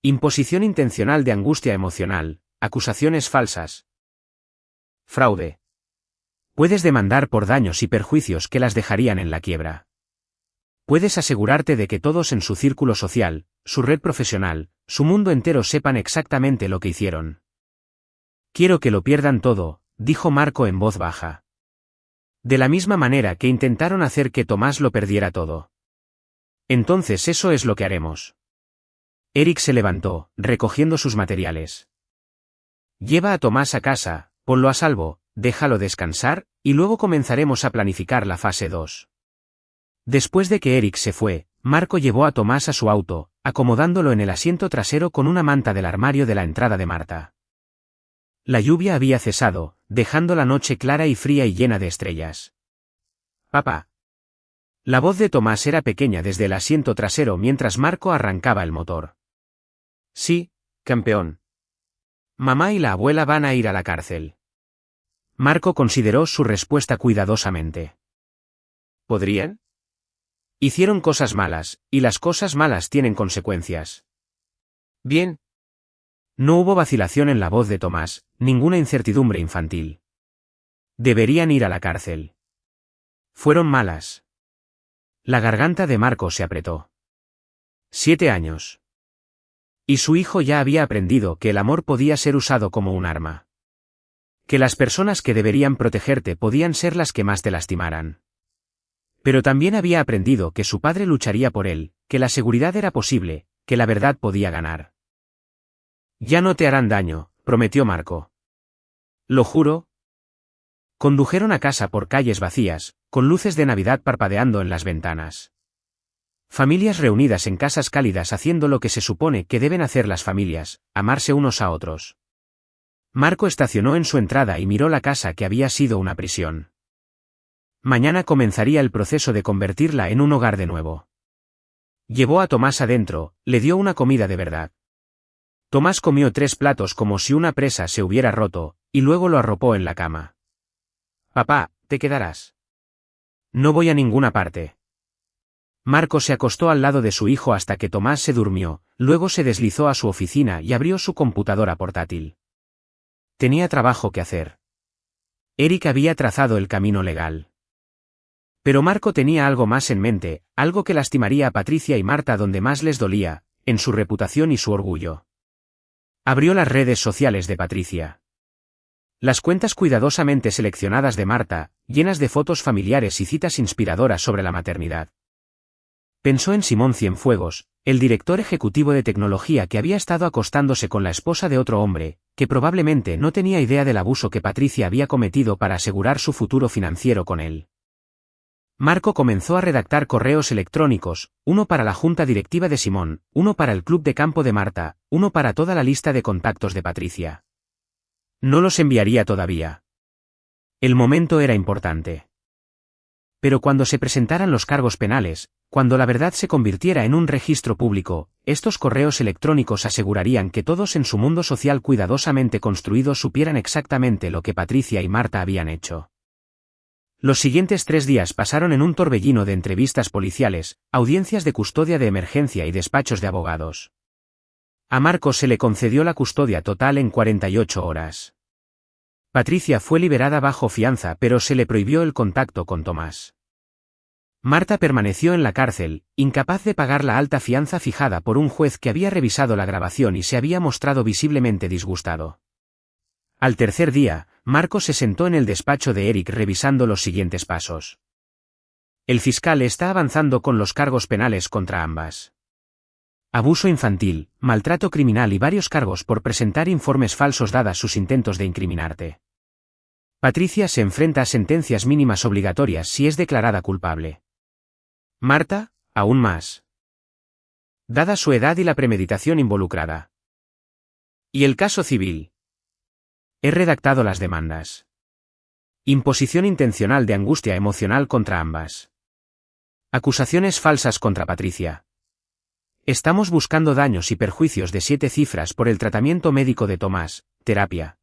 Imposición intencional de angustia emocional, acusaciones falsas. Fraude. Puedes demandar por daños y perjuicios que las dejarían en la quiebra. Puedes asegurarte de que todos en su círculo social, su red profesional, su mundo entero sepan exactamente lo que hicieron. Quiero que lo pierdan todo, dijo Marco en voz baja. De la misma manera que intentaron hacer que Tomás lo perdiera todo. Entonces eso es lo que haremos. Eric se levantó, recogiendo sus materiales. Lleva a Tomás a casa, ponlo a salvo, déjalo descansar, y luego comenzaremos a planificar la fase 2. Después de que Eric se fue, Marco llevó a Tomás a su auto, acomodándolo en el asiento trasero con una manta del armario de la entrada de Marta. La lluvia había cesado, dejando la noche clara y fría y llena de estrellas. «Papá». La voz de Tomás era pequeña desde el asiento trasero mientras Marco arrancaba el motor. «Sí, campeón. Mamá y la abuela van a ir a la cárcel». Marco consideró su respuesta cuidadosamente. ¿Podrían? Hicieron cosas malas, y las cosas malas tienen consecuencias. Bien. No hubo vacilación en la voz de Tomás, ninguna incertidumbre infantil. Deberían ir a la cárcel. Fueron malas. La garganta de Marco se apretó. 7 años. Y su hijo ya había aprendido que el amor podía ser usado como un arma. Que las personas que deberían protegerte podían ser las que más te lastimaran. Pero también había aprendido que su padre lucharía por él, que la seguridad era posible, que la verdad podía ganar. Ya no te harán daño, prometió Marco. ¿Lo juro? Condujeron a casa por calles vacías, con luces de Navidad parpadeando en las ventanas. Familias reunidas en casas cálidas haciendo lo que se supone que deben hacer las familias, amarse unos a otros. Marco estacionó en su entrada y miró la casa que había sido una prisión. Mañana comenzaría el proceso de convertirla en un hogar de nuevo. Llevó a Tomás adentro, le dio una comida de verdad. Tomás comió 3 platos como si una presa se hubiera roto, y luego lo arropó en la cama. «Papá, ¿te quedarás?» «No voy a ninguna parte». Marco se acostó al lado de su hijo hasta que Tomás se durmió, luego se deslizó a su oficina y abrió su computadora portátil. Tenía trabajo que hacer. Eric había trazado el camino legal. Pero Marco tenía algo más en mente, algo que lastimaría a Patricia y Marta donde más les dolía, en su reputación y su orgullo. Abrió las redes sociales de Patricia. Las cuentas cuidadosamente seleccionadas de Marta, llenas de fotos familiares y citas inspiradoras sobre la maternidad. Pensó en Simón Cienfuegos, el director ejecutivo de tecnología que había estado acostándose con la esposa de otro hombre, que probablemente no tenía idea del abuso que Patricia había cometido para asegurar su futuro financiero con él. Marco comenzó a redactar correos electrónicos, uno para la junta directiva de Simón, uno para el club de campo de Marta, uno para toda la lista de contactos de Patricia. No los enviaría todavía. El momento era importante. Pero cuando se presentaran los cargos penales, cuando la verdad se convirtiera en un registro público, estos correos electrónicos asegurarían que todos en su mundo social cuidadosamente construido supieran exactamente lo que Patricia y Marta habían hecho. Los siguientes 3 días pasaron en un torbellino de entrevistas policiales, audiencias de custodia de emergencia y despachos de abogados. A Marco se le concedió la custodia total en 48 horas. Patricia fue liberada bajo fianza pero se le prohibió el contacto con Tomás. Marta permaneció en la cárcel, incapaz de pagar la alta fianza fijada por un juez que había revisado la grabación y se había mostrado visiblemente disgustado. Al tercer día, Marco se sentó en el despacho de Eric revisando los siguientes pasos. El fiscal está avanzando con los cargos penales contra ambas. Abuso infantil, maltrato criminal y varios cargos por presentar informes falsos dadas sus intentos de incriminarte. Patricia se enfrenta a sentencias mínimas obligatorias si es declarada culpable. Marta, aún más. Dada su edad y la premeditación involucrada. ¿Y el caso civil? He redactado las demandas. Imposición intencional de angustia emocional contra ambas. Acusaciones falsas contra Patricia. Estamos buscando daños y perjuicios de 7 cifras por el tratamiento médico de Tomás, terapia.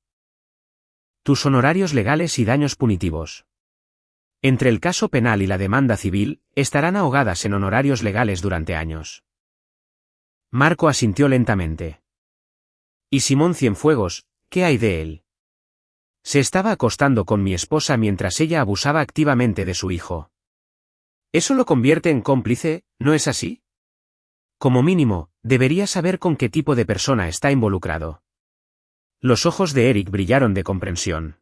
Tus honorarios legales y daños punitivos. Entre el caso penal y la demanda civil, estarán ahogadas en honorarios legales durante años. Marco asintió lentamente. ¿Y Simón Cienfuegos, qué hay de él? Se estaba acostando con mi esposa mientras ella abusaba activamente de su hijo. Eso lo convierte en cómplice, ¿no es así? Como mínimo, debería saber con qué tipo de persona está involucrado. Los ojos de Eric brillaron de comprensión.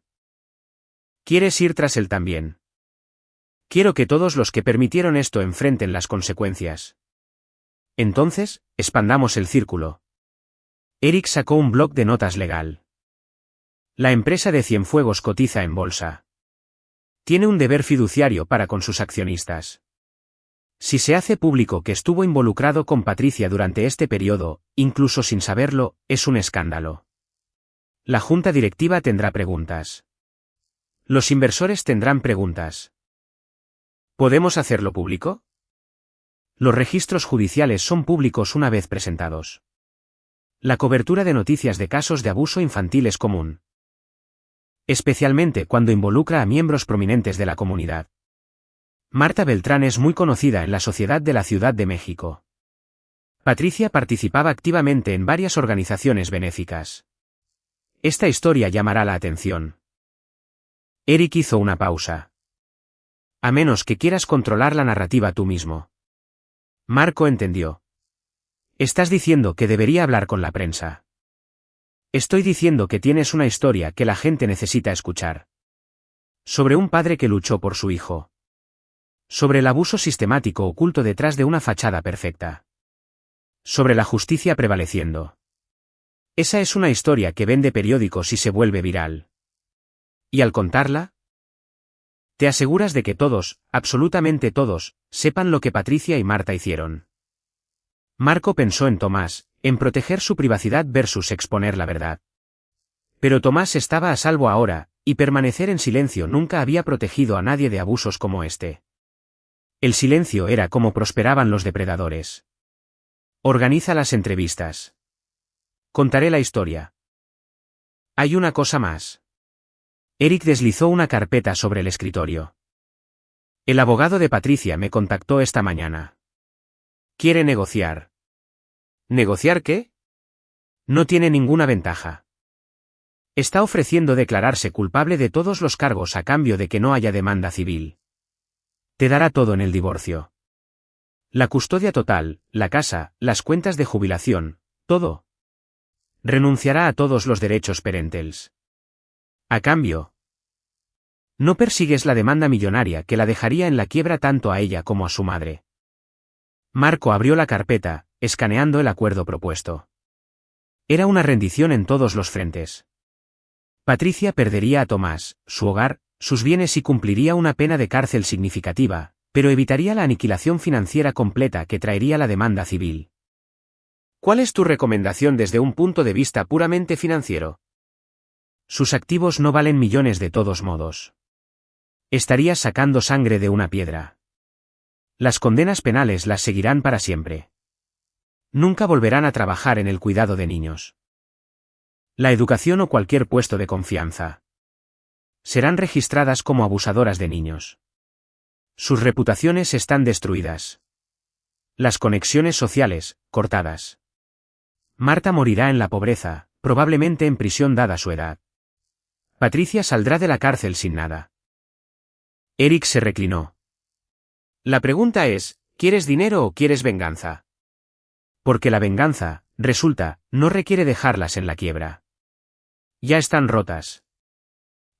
¿Quieres ir tras él también? Quiero que todos los que permitieron esto enfrenten las consecuencias. Entonces, expandamos el círculo. Eric sacó un bloc de notas legal. La empresa de Cienfuegos cotiza en bolsa. Tiene un deber fiduciario para con sus accionistas. Si se hace público que estuvo involucrado con Patricia durante este periodo, incluso sin saberlo, es un escándalo. La junta directiva tendrá preguntas. Los inversores tendrán preguntas. ¿Podemos hacerlo público? Los registros judiciales son públicos una vez presentados. La cobertura de noticias de casos de abuso infantil es común. Especialmente cuando involucra a miembros prominentes de la comunidad. Marta Beltrán es muy conocida en la sociedad de la Ciudad de México. Patricia participaba activamente en varias organizaciones benéficas. Esta historia llamará la atención. Eric hizo una pausa. A menos que quieras controlar la narrativa tú mismo. Marco entendió. Estás diciendo que debería hablar con la prensa. Estoy diciendo que tienes una historia que la gente necesita escuchar. Sobre un padre que luchó por su hijo. Sobre el abuso sistemático oculto detrás de una fachada perfecta. Sobre la justicia prevaleciendo. Esa es una historia que vende periódicos y se vuelve viral. ¿Y al contarla? Te aseguras de que todos, absolutamente todos, sepan lo que Patricia y Marta hicieron. Marco pensó en Tomás, en proteger su privacidad versus exponer la verdad. Pero Tomás estaba a salvo ahora, y permanecer en silencio nunca había protegido a nadie de abusos como este. El silencio era como prosperaban los depredadores. Organiza las entrevistas. Contaré la historia. Hay una cosa más. Eric deslizó una carpeta sobre el escritorio. El abogado de Patricia me contactó esta mañana. Quiere negociar. ¿Negociar qué? No tiene ninguna ventaja. Está ofreciendo declararse culpable de todos los cargos a cambio de que no haya demanda civil. Te dará todo en el divorcio. La custodia total, la casa, las cuentas de jubilación, todo. Renunciará a todos los derechos parentales. A cambio, no persigues la demanda millonaria que la dejaría en la quiebra tanto a ella como a su madre. Marco abrió la carpeta, escaneando el acuerdo propuesto. Era una rendición en todos los frentes. Patricia perdería a Tomás, su hogar, sus bienes y cumpliría una pena de cárcel significativa, pero evitaría la aniquilación financiera completa que traería la demanda civil. ¿Cuál es tu recomendación desde un punto de vista puramente financiero? Sus activos no valen millones de todos modos. Estarías sacando sangre de una piedra. Las condenas penales las seguirán para siempre. Nunca volverán a trabajar en el cuidado de niños. La educación o cualquier puesto de confianza. Serán registradas como abusadoras de niños. Sus reputaciones están destruidas. Las conexiones sociales, cortadas. Marta morirá en la pobreza, probablemente en prisión dada su edad. Patricia saldrá de la cárcel sin nada. Eric se reclinó. La pregunta es, ¿quieres dinero o quieres venganza? Porque la venganza, resulta, no requiere dejarlas en la quiebra. Ya están rotas.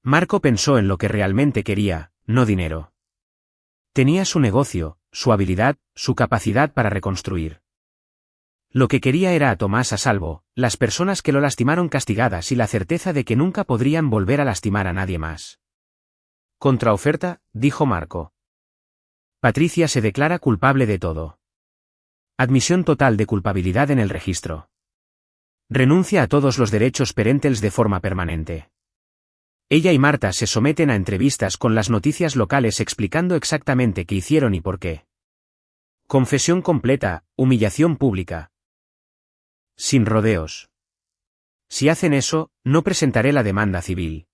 Marco pensó en lo que realmente quería, no dinero. Tenía su negocio, su habilidad, su capacidad para reconstruir. Lo que quería era a Tomás a salvo, las personas que lo lastimaron castigadas y la certeza de que nunca podrían volver a lastimar a nadie más. Contraoferta, dijo Marco. Patricia se declara culpable de todo. Admisión total de culpabilidad en el registro. Renuncia a todos los derechos parentales de forma permanente. Ella y Marta se someten a entrevistas con las noticias locales explicando exactamente qué hicieron y por qué. Confesión completa, humillación pública. Sin rodeos. Si hacen eso, no presentaré la demanda civil.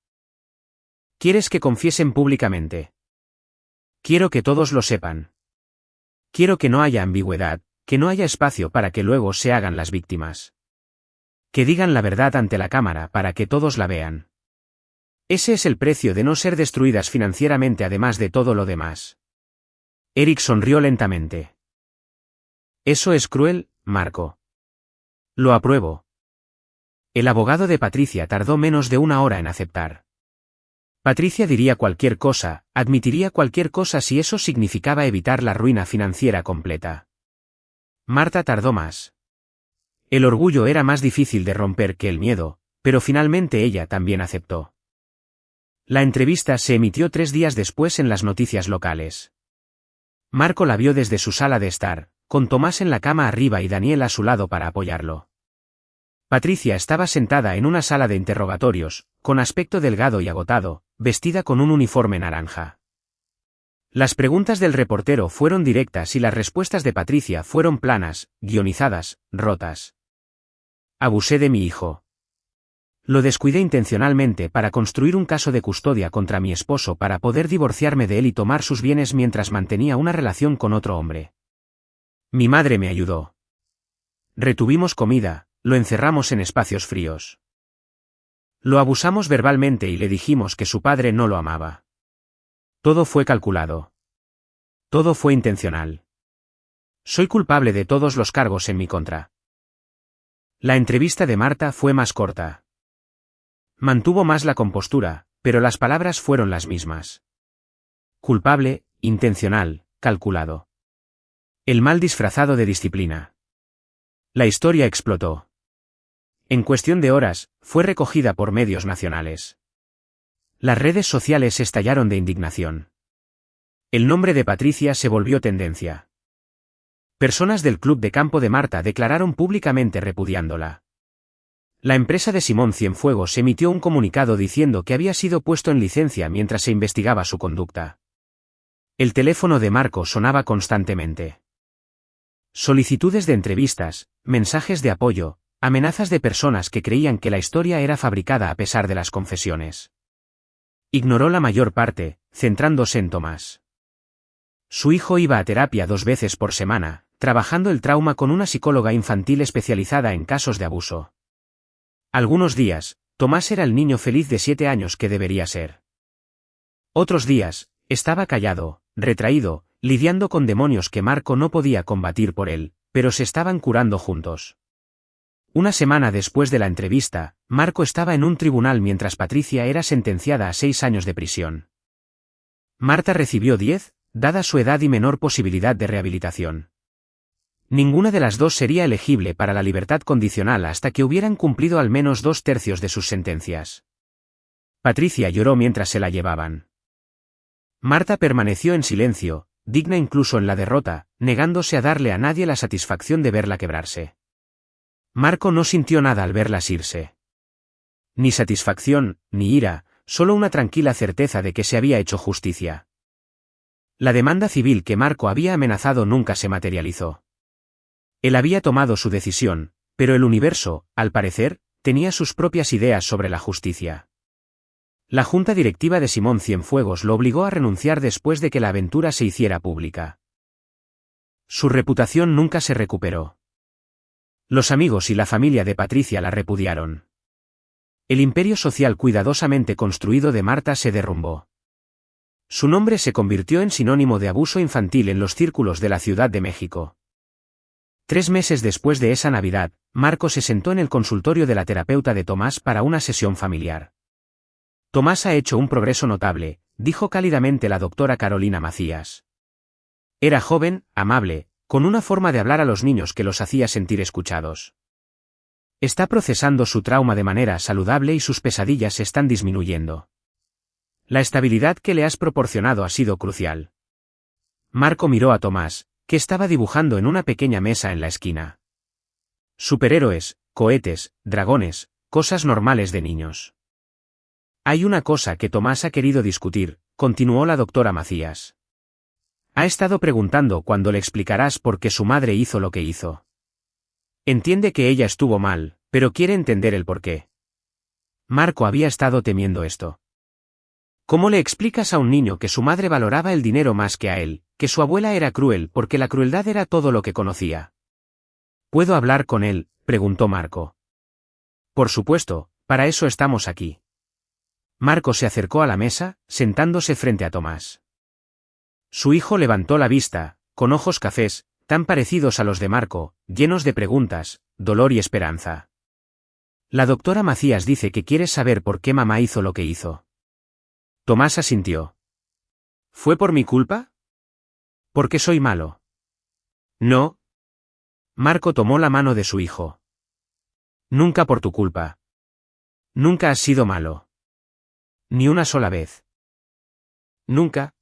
¿Quieres que confiesen públicamente? Quiero que todos lo sepan. Quiero que no haya ambigüedad, que no haya espacio para que luego se hagan las víctimas. Que digan la verdad ante la cámara para que todos la vean. Ese es el precio de no ser destruidas financieramente además de todo lo demás. Eric sonrió lentamente. Eso es cruel, Marco. Lo apruebo. El abogado de Patricia tardó menos de una hora en aceptar. Patricia diría cualquier cosa, admitiría cualquier cosa si eso significaba evitar la ruina financiera completa. Marta tardó más. El orgullo era más difícil de romper que el miedo, pero finalmente ella también aceptó. La entrevista se emitió 3 días después en las noticias locales. Marco la vio desde su sala de estar, con Tomás en la cama arriba y Daniel a su lado para apoyarlo. Patricia estaba sentada en una sala de interrogatorios, con aspecto delgado y agotado, vestida con un uniforme naranja. Las preguntas del reportero fueron directas y las respuestas de Patricia fueron planas, guionizadas, rotas. Abusé de mi hijo. Lo descuidé intencionalmente para construir un caso de custodia contra mi esposo para poder divorciarme de él y tomar sus bienes mientras mantenía una relación con otro hombre. Mi madre me ayudó. Retuvimos comida, lo encerramos en espacios fríos. Lo abusamos verbalmente y le dijimos que su padre no lo amaba. Todo fue calculado. Todo fue intencional. Soy culpable de todos los cargos en mi contra. La entrevista de Marta fue más corta. Mantuvo más la compostura, pero las palabras fueron las mismas. Culpable, intencional, calculado. El mal disfrazado de disciplina. La historia explotó. En cuestión de horas, fue recogida por medios nacionales. Las redes sociales estallaron de indignación. El nombre de Patricia se volvió tendencia. Personas del club de campo de Marta declararon públicamente repudiándola. La empresa de Simón Cienfuegos emitió un comunicado diciendo que había sido puesto en licencia mientras se investigaba su conducta. El teléfono de Marco sonaba constantemente. Solicitudes de entrevistas, mensajes de apoyo, amenazas de personas que creían que la historia era fabricada a pesar de las confesiones. Ignoró la mayor parte, centrándose en Tomás. Su hijo iba a terapia 2 veces por semana, trabajando el trauma con una psicóloga infantil especializada en casos de abuso. Algunos días, Tomás era el niño feliz de 7 años que debería ser. Otros días, estaba callado, retraído, lidiando con demonios que Marco no podía combatir por él, pero se estaban curando juntos. Una semana después de la entrevista, Marco estaba en un tribunal mientras Patricia era sentenciada a 6 años de prisión. Marta recibió 10, dada su edad y menor posibilidad de rehabilitación. Ninguna de las dos sería elegible para la libertad condicional hasta que hubieran cumplido al menos 2/3 de sus sentencias. Patricia lloró mientras se la llevaban. Marta permaneció en silencio, digna incluso en la derrota, negándose a darle a nadie la satisfacción de verla quebrarse. Marco no sintió nada al verlas irse. Ni satisfacción, ni ira, solo una tranquila certeza de que se había hecho justicia. La demanda civil que Marco había amenazado nunca se materializó. Él había tomado su decisión, pero el universo, al parecer, tenía sus propias ideas sobre la justicia. La junta directiva de Simón Cienfuegos lo obligó a renunciar después de que la aventura se hiciera pública. Su reputación nunca se recuperó. Los amigos y la familia de Patricia la repudiaron. El imperio social cuidadosamente construido de Marta se derrumbó. Su nombre se convirtió en sinónimo de abuso infantil en los círculos de la Ciudad de México. 3 meses después de esa Navidad, Marco se sentó en el consultorio de la terapeuta de Tomás para una sesión familiar. Tomás ha hecho un progreso notable, dijo cálidamente la doctora Carolina Macías. Era joven, amable, con una forma de hablar a los niños que los hacía sentir escuchados. Está procesando su trauma de manera saludable y sus pesadillas están disminuyendo. La estabilidad que le has proporcionado ha sido crucial. Marco miró a Tomás, que estaba dibujando en una pequeña mesa en la esquina. Superhéroes, cohetes, dragones, cosas normales de niños. Hay una cosa que Tomás ha querido discutir, continuó la doctora Macías. Ha estado preguntando cuándo le explicarás por qué su madre hizo lo que hizo. Entiende que ella estuvo mal, pero quiere entender el porqué. Marco había estado temiendo esto. ¿Cómo le explicas a un niño que su madre valoraba el dinero más que a él, que su abuela era cruel porque la crueldad era todo lo que conocía? ¿Puedo hablar con él?, preguntó Marco. Por supuesto, para eso estamos aquí. Marco se acercó a la mesa, sentándose frente a Tomás. Su hijo levantó la vista, con ojos cafés, tan parecidos a los de Marco, llenos de preguntas, dolor y esperanza. La doctora Macías dice que quieres saber por qué mamá hizo lo que hizo. Tomás asintió. ¿Fue por mi culpa? ¿Porque soy malo? No. Marco tomó la mano de su hijo. Nunca por tu culpa. Nunca has sido malo. Ni una sola vez. Nunca.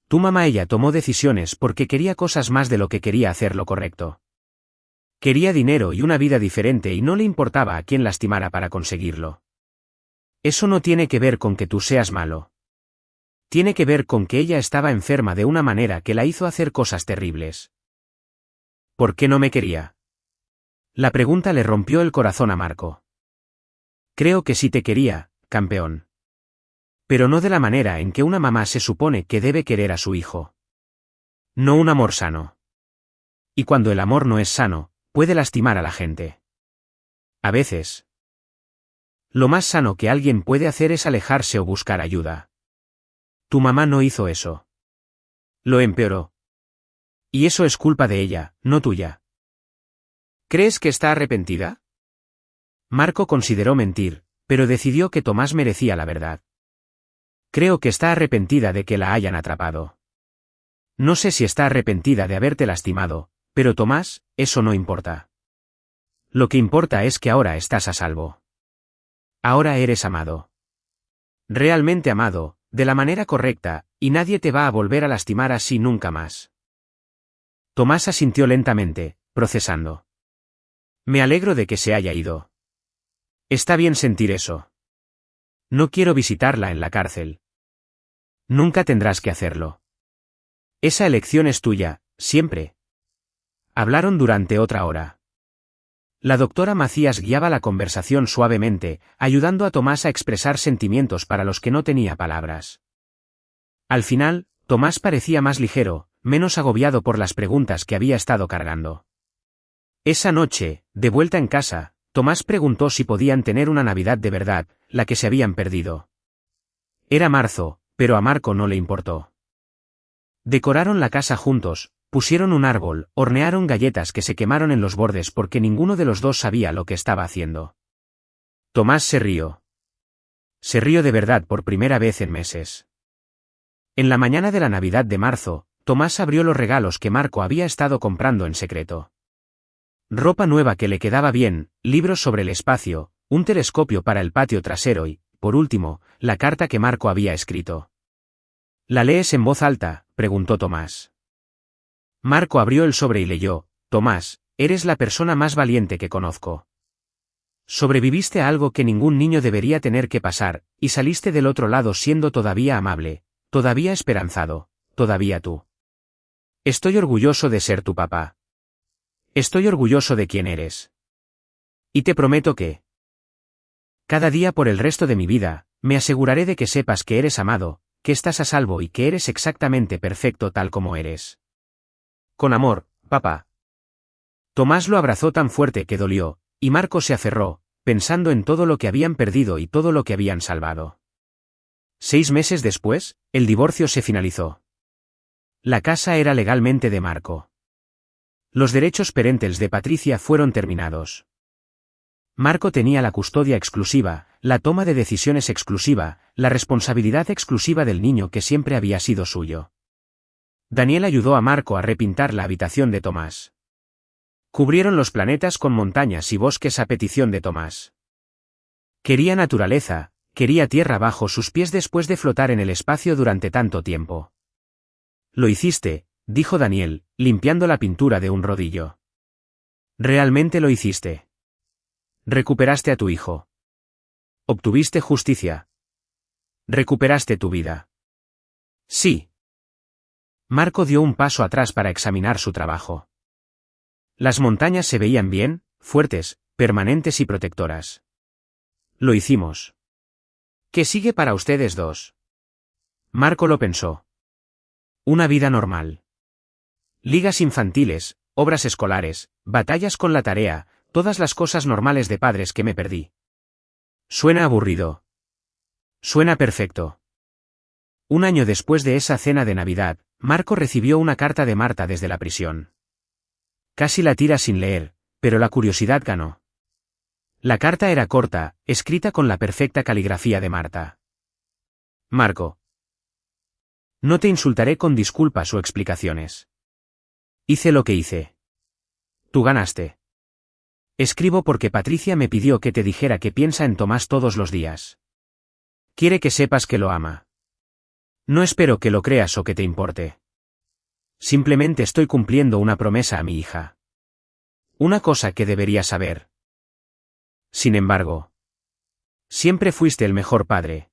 Tu mamá ella tomó decisiones porque quería cosas más de lo que quería hacer lo correcto. Quería dinero y una vida diferente y no le importaba a quién lastimara para conseguirlo. Eso no tiene que ver con que tú seas malo. Tiene que ver con que ella estaba enferma de una manera que la hizo hacer cosas terribles. ¿Por qué no me quería? La pregunta le rompió el corazón a Marco. Creo que sí te quería, campeón. Pero no de la manera en que una mamá se supone que debe querer a su hijo. No un amor sano. Y cuando el amor no es sano, puede lastimar a la gente. A veces. Lo más sano que alguien puede hacer es alejarse o buscar ayuda. Tu mamá no hizo eso. Lo empeoró. Y eso es culpa de ella, no tuya. ¿Crees que está arrepentida? Marco consideró mentir, pero decidió que Tomás merecía la verdad. Creo que está arrepentida de que la hayan atrapado. No sé si está arrepentida de haberte lastimado, pero Tomás, eso no importa. Lo que importa es que ahora estás a salvo. Ahora eres amado. Realmente amado, de la manera correcta, y nadie te va a volver a lastimar así nunca más. Tomás asintió lentamente, procesando. Me alegro de que se haya ido. Está bien sentir eso. No quiero visitarla en la cárcel. Nunca tendrás que hacerlo. Esa elección es tuya, siempre. Hablaron durante otra hora. La doctora Macías guiaba la conversación suavemente, ayudando a Tomás a expresar sentimientos para los que no tenía palabras. Al final, Tomás parecía más ligero, menos agobiado por las preguntas que había estado cargando. Esa noche, de vuelta en casa, Tomás preguntó si podían tener una Navidad de verdad, la que se habían perdido. Era marzo, pero a Marco no le importó. Decoraron la casa juntos, pusieron un árbol, hornearon galletas que se quemaron en los bordes porque ninguno de los dos sabía lo que estaba haciendo. Tomás se rió. Se rió de verdad por primera vez en meses. En la mañana de la Navidad de marzo, Tomás abrió los regalos que Marco había estado comprando en secreto. Ropa nueva que le quedaba bien, libros sobre el espacio, un telescopio para el patio trasero y, por último, la carta que Marco había escrito. ¿La lees en voz alta?, preguntó Tomás. Marco abrió el sobre y leyó: Tomás, eres la persona más valiente que conozco. Sobreviviste a algo que ningún niño debería tener que pasar, y saliste del otro lado siendo todavía amable, todavía esperanzado, todavía tú. Estoy orgulloso de ser tu papá. Estoy orgulloso de quién eres. Y te prometo que, cada día por el resto de mi vida, me aseguraré de que sepas que eres amado, que estás a salvo y que eres exactamente perfecto tal como eres. Con amor, papá. Tomás lo abrazó tan fuerte que dolió, y Marco se aferró, pensando en todo lo que habían perdido y todo lo que habían salvado. 6 meses después, el divorcio se finalizó. La casa era legalmente de Marco. Los derechos parentales de Patricia fueron terminados. Marco tenía la custodia exclusiva, la toma de decisiones exclusiva, la responsabilidad exclusiva del niño que siempre había sido suyo. Daniel ayudó a Marco a repintar la habitación de Tomás. Cubrieron los planetas con montañas y bosques a petición de Tomás. Quería naturaleza, quería tierra bajo sus pies después de flotar en el espacio durante tanto tiempo. Lo hiciste, dijo Daniel, limpiando la pintura de un rodillo. Realmente lo hiciste. Recuperaste a tu hijo. Obtuviste justicia. Recuperaste tu vida. Sí. Marco dio un paso atrás para examinar su trabajo. Las montañas se veían bien, fuertes, permanentes y protectoras. Lo hicimos. ¿Qué sigue para ustedes dos? Marco lo pensó. Una vida normal. Ligas infantiles, obras escolares, batallas con la tarea, todas las cosas normales de padres que me perdí. Suena aburrido. Suena perfecto. Un año después de esa cena de Navidad, Marco recibió una carta de Marta desde la prisión. Casi la tira sin leer, pero la curiosidad ganó. La carta era corta, escrita con la perfecta caligrafía de Marta. Marco. No te insultaré con disculpas o explicaciones. Hice lo que hice. Tú ganaste. Escribo porque Patricia me pidió que te dijera que piensa en Tomás todos los días. Quiere que sepas que lo ama. No espero que lo creas o que te importe. Simplemente estoy cumpliendo una promesa a mi hija. Una cosa que deberías saber. Sin embargo, siempre fuiste el mejor padre.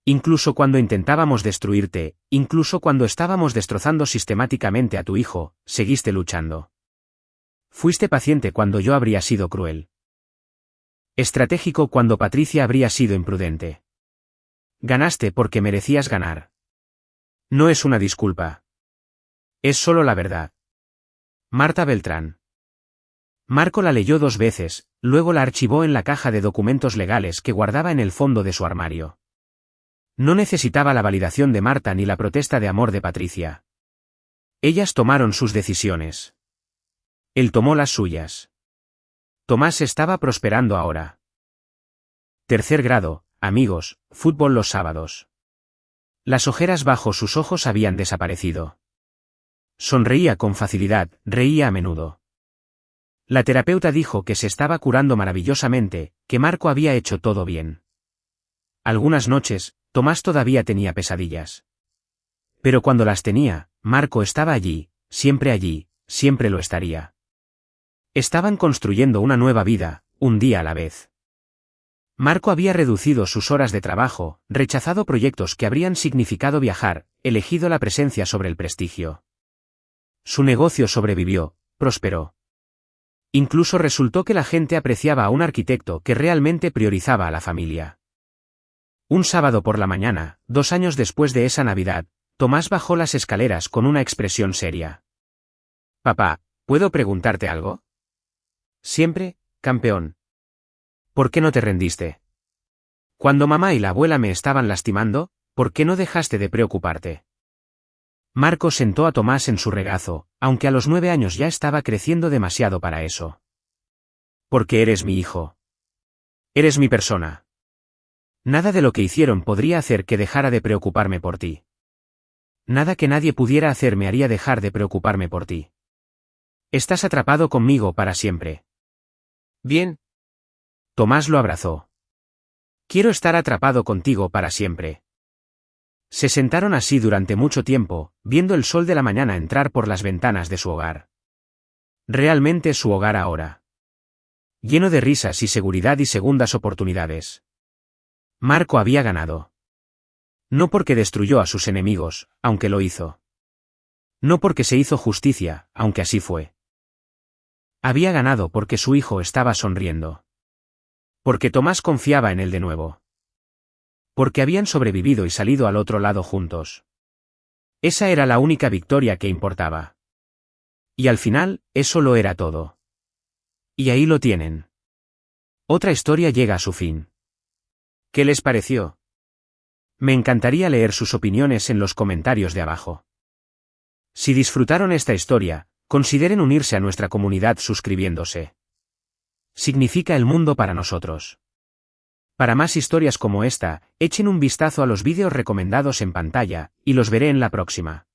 Incluso cuando intentábamos destruirte, incluso cuando estábamos destrozando sistemáticamente a tu hijo, seguiste luchando. Fuiste paciente cuando yo habría sido cruel. Estratégico cuando Patricia habría sido imprudente. Ganaste porque merecías ganar. No es una disculpa. Es solo la verdad. Marta Beltrán. Marco la leyó 2 veces, luego la archivó en la caja de documentos legales que guardaba en el fondo de su armario. No necesitaba la validación de Marta ni la protesta de amor de Patricia. Ellas tomaron sus decisiones. Él tomó las suyas. Tomás estaba prosperando ahora. 3er grado, amigos, fútbol los sábados. Las ojeras bajo sus ojos habían desaparecido. Sonreía con facilidad, reía a menudo. La terapeuta dijo que se estaba curando maravillosamente, que Marco había hecho todo bien. Algunas noches, Tomás todavía tenía pesadillas. Pero cuando las tenía, Marco estaba allí, siempre lo estaría. Estaban construyendo una nueva vida, un día a la vez. Marco había reducido sus horas de trabajo, rechazado proyectos que habrían significado viajar, elegido la presencia sobre el prestigio. Su negocio sobrevivió, prosperó. Incluso resultó que la gente apreciaba a un arquitecto que realmente priorizaba a la familia. Un sábado por la mañana, 2 años después de esa Navidad, Tomás bajó las escaleras con una expresión seria. Papá, ¿puedo preguntarte algo? Siempre, campeón. ¿Por qué no te rendiste? Cuando mamá y la abuela me estaban lastimando, ¿por qué no dejaste de preocuparte? Marco sentó a Tomás en su regazo, aunque a los 9 años ya estaba creciendo demasiado para eso. Porque eres mi hijo. Eres mi persona. Nada de lo que hicieron podría hacer que dejara de preocuparme por ti. Nada que nadie pudiera hacer me haría dejar de preocuparme por ti. Estás atrapado conmigo para siempre. Bien. Tomás lo abrazó. Quiero estar atrapado contigo para siempre. Se sentaron así durante mucho tiempo, viendo el sol de la mañana entrar por las ventanas de su hogar. Realmente su hogar ahora. Lleno de risas y seguridad y segundas oportunidades. Marco había ganado. No porque destruyó a sus enemigos, aunque lo hizo. No porque se hizo justicia, aunque así fue. Había ganado porque su hijo estaba sonriendo. Porque Tomás confiaba en él de nuevo. Porque habían sobrevivido y salido al otro lado juntos. Esa era la única victoria que importaba. Y al final, eso lo era todo. Y ahí lo tienen. Otra historia llega a su fin. ¿Qué les pareció? Me encantaría leer sus opiniones en los comentarios de abajo. Si disfrutaron esta historia, consideren unirse a nuestra comunidad suscribiéndose. Significa el mundo para nosotros. Para más historias como esta, echen un vistazo a los vídeos recomendados en pantalla, y los veré en la próxima.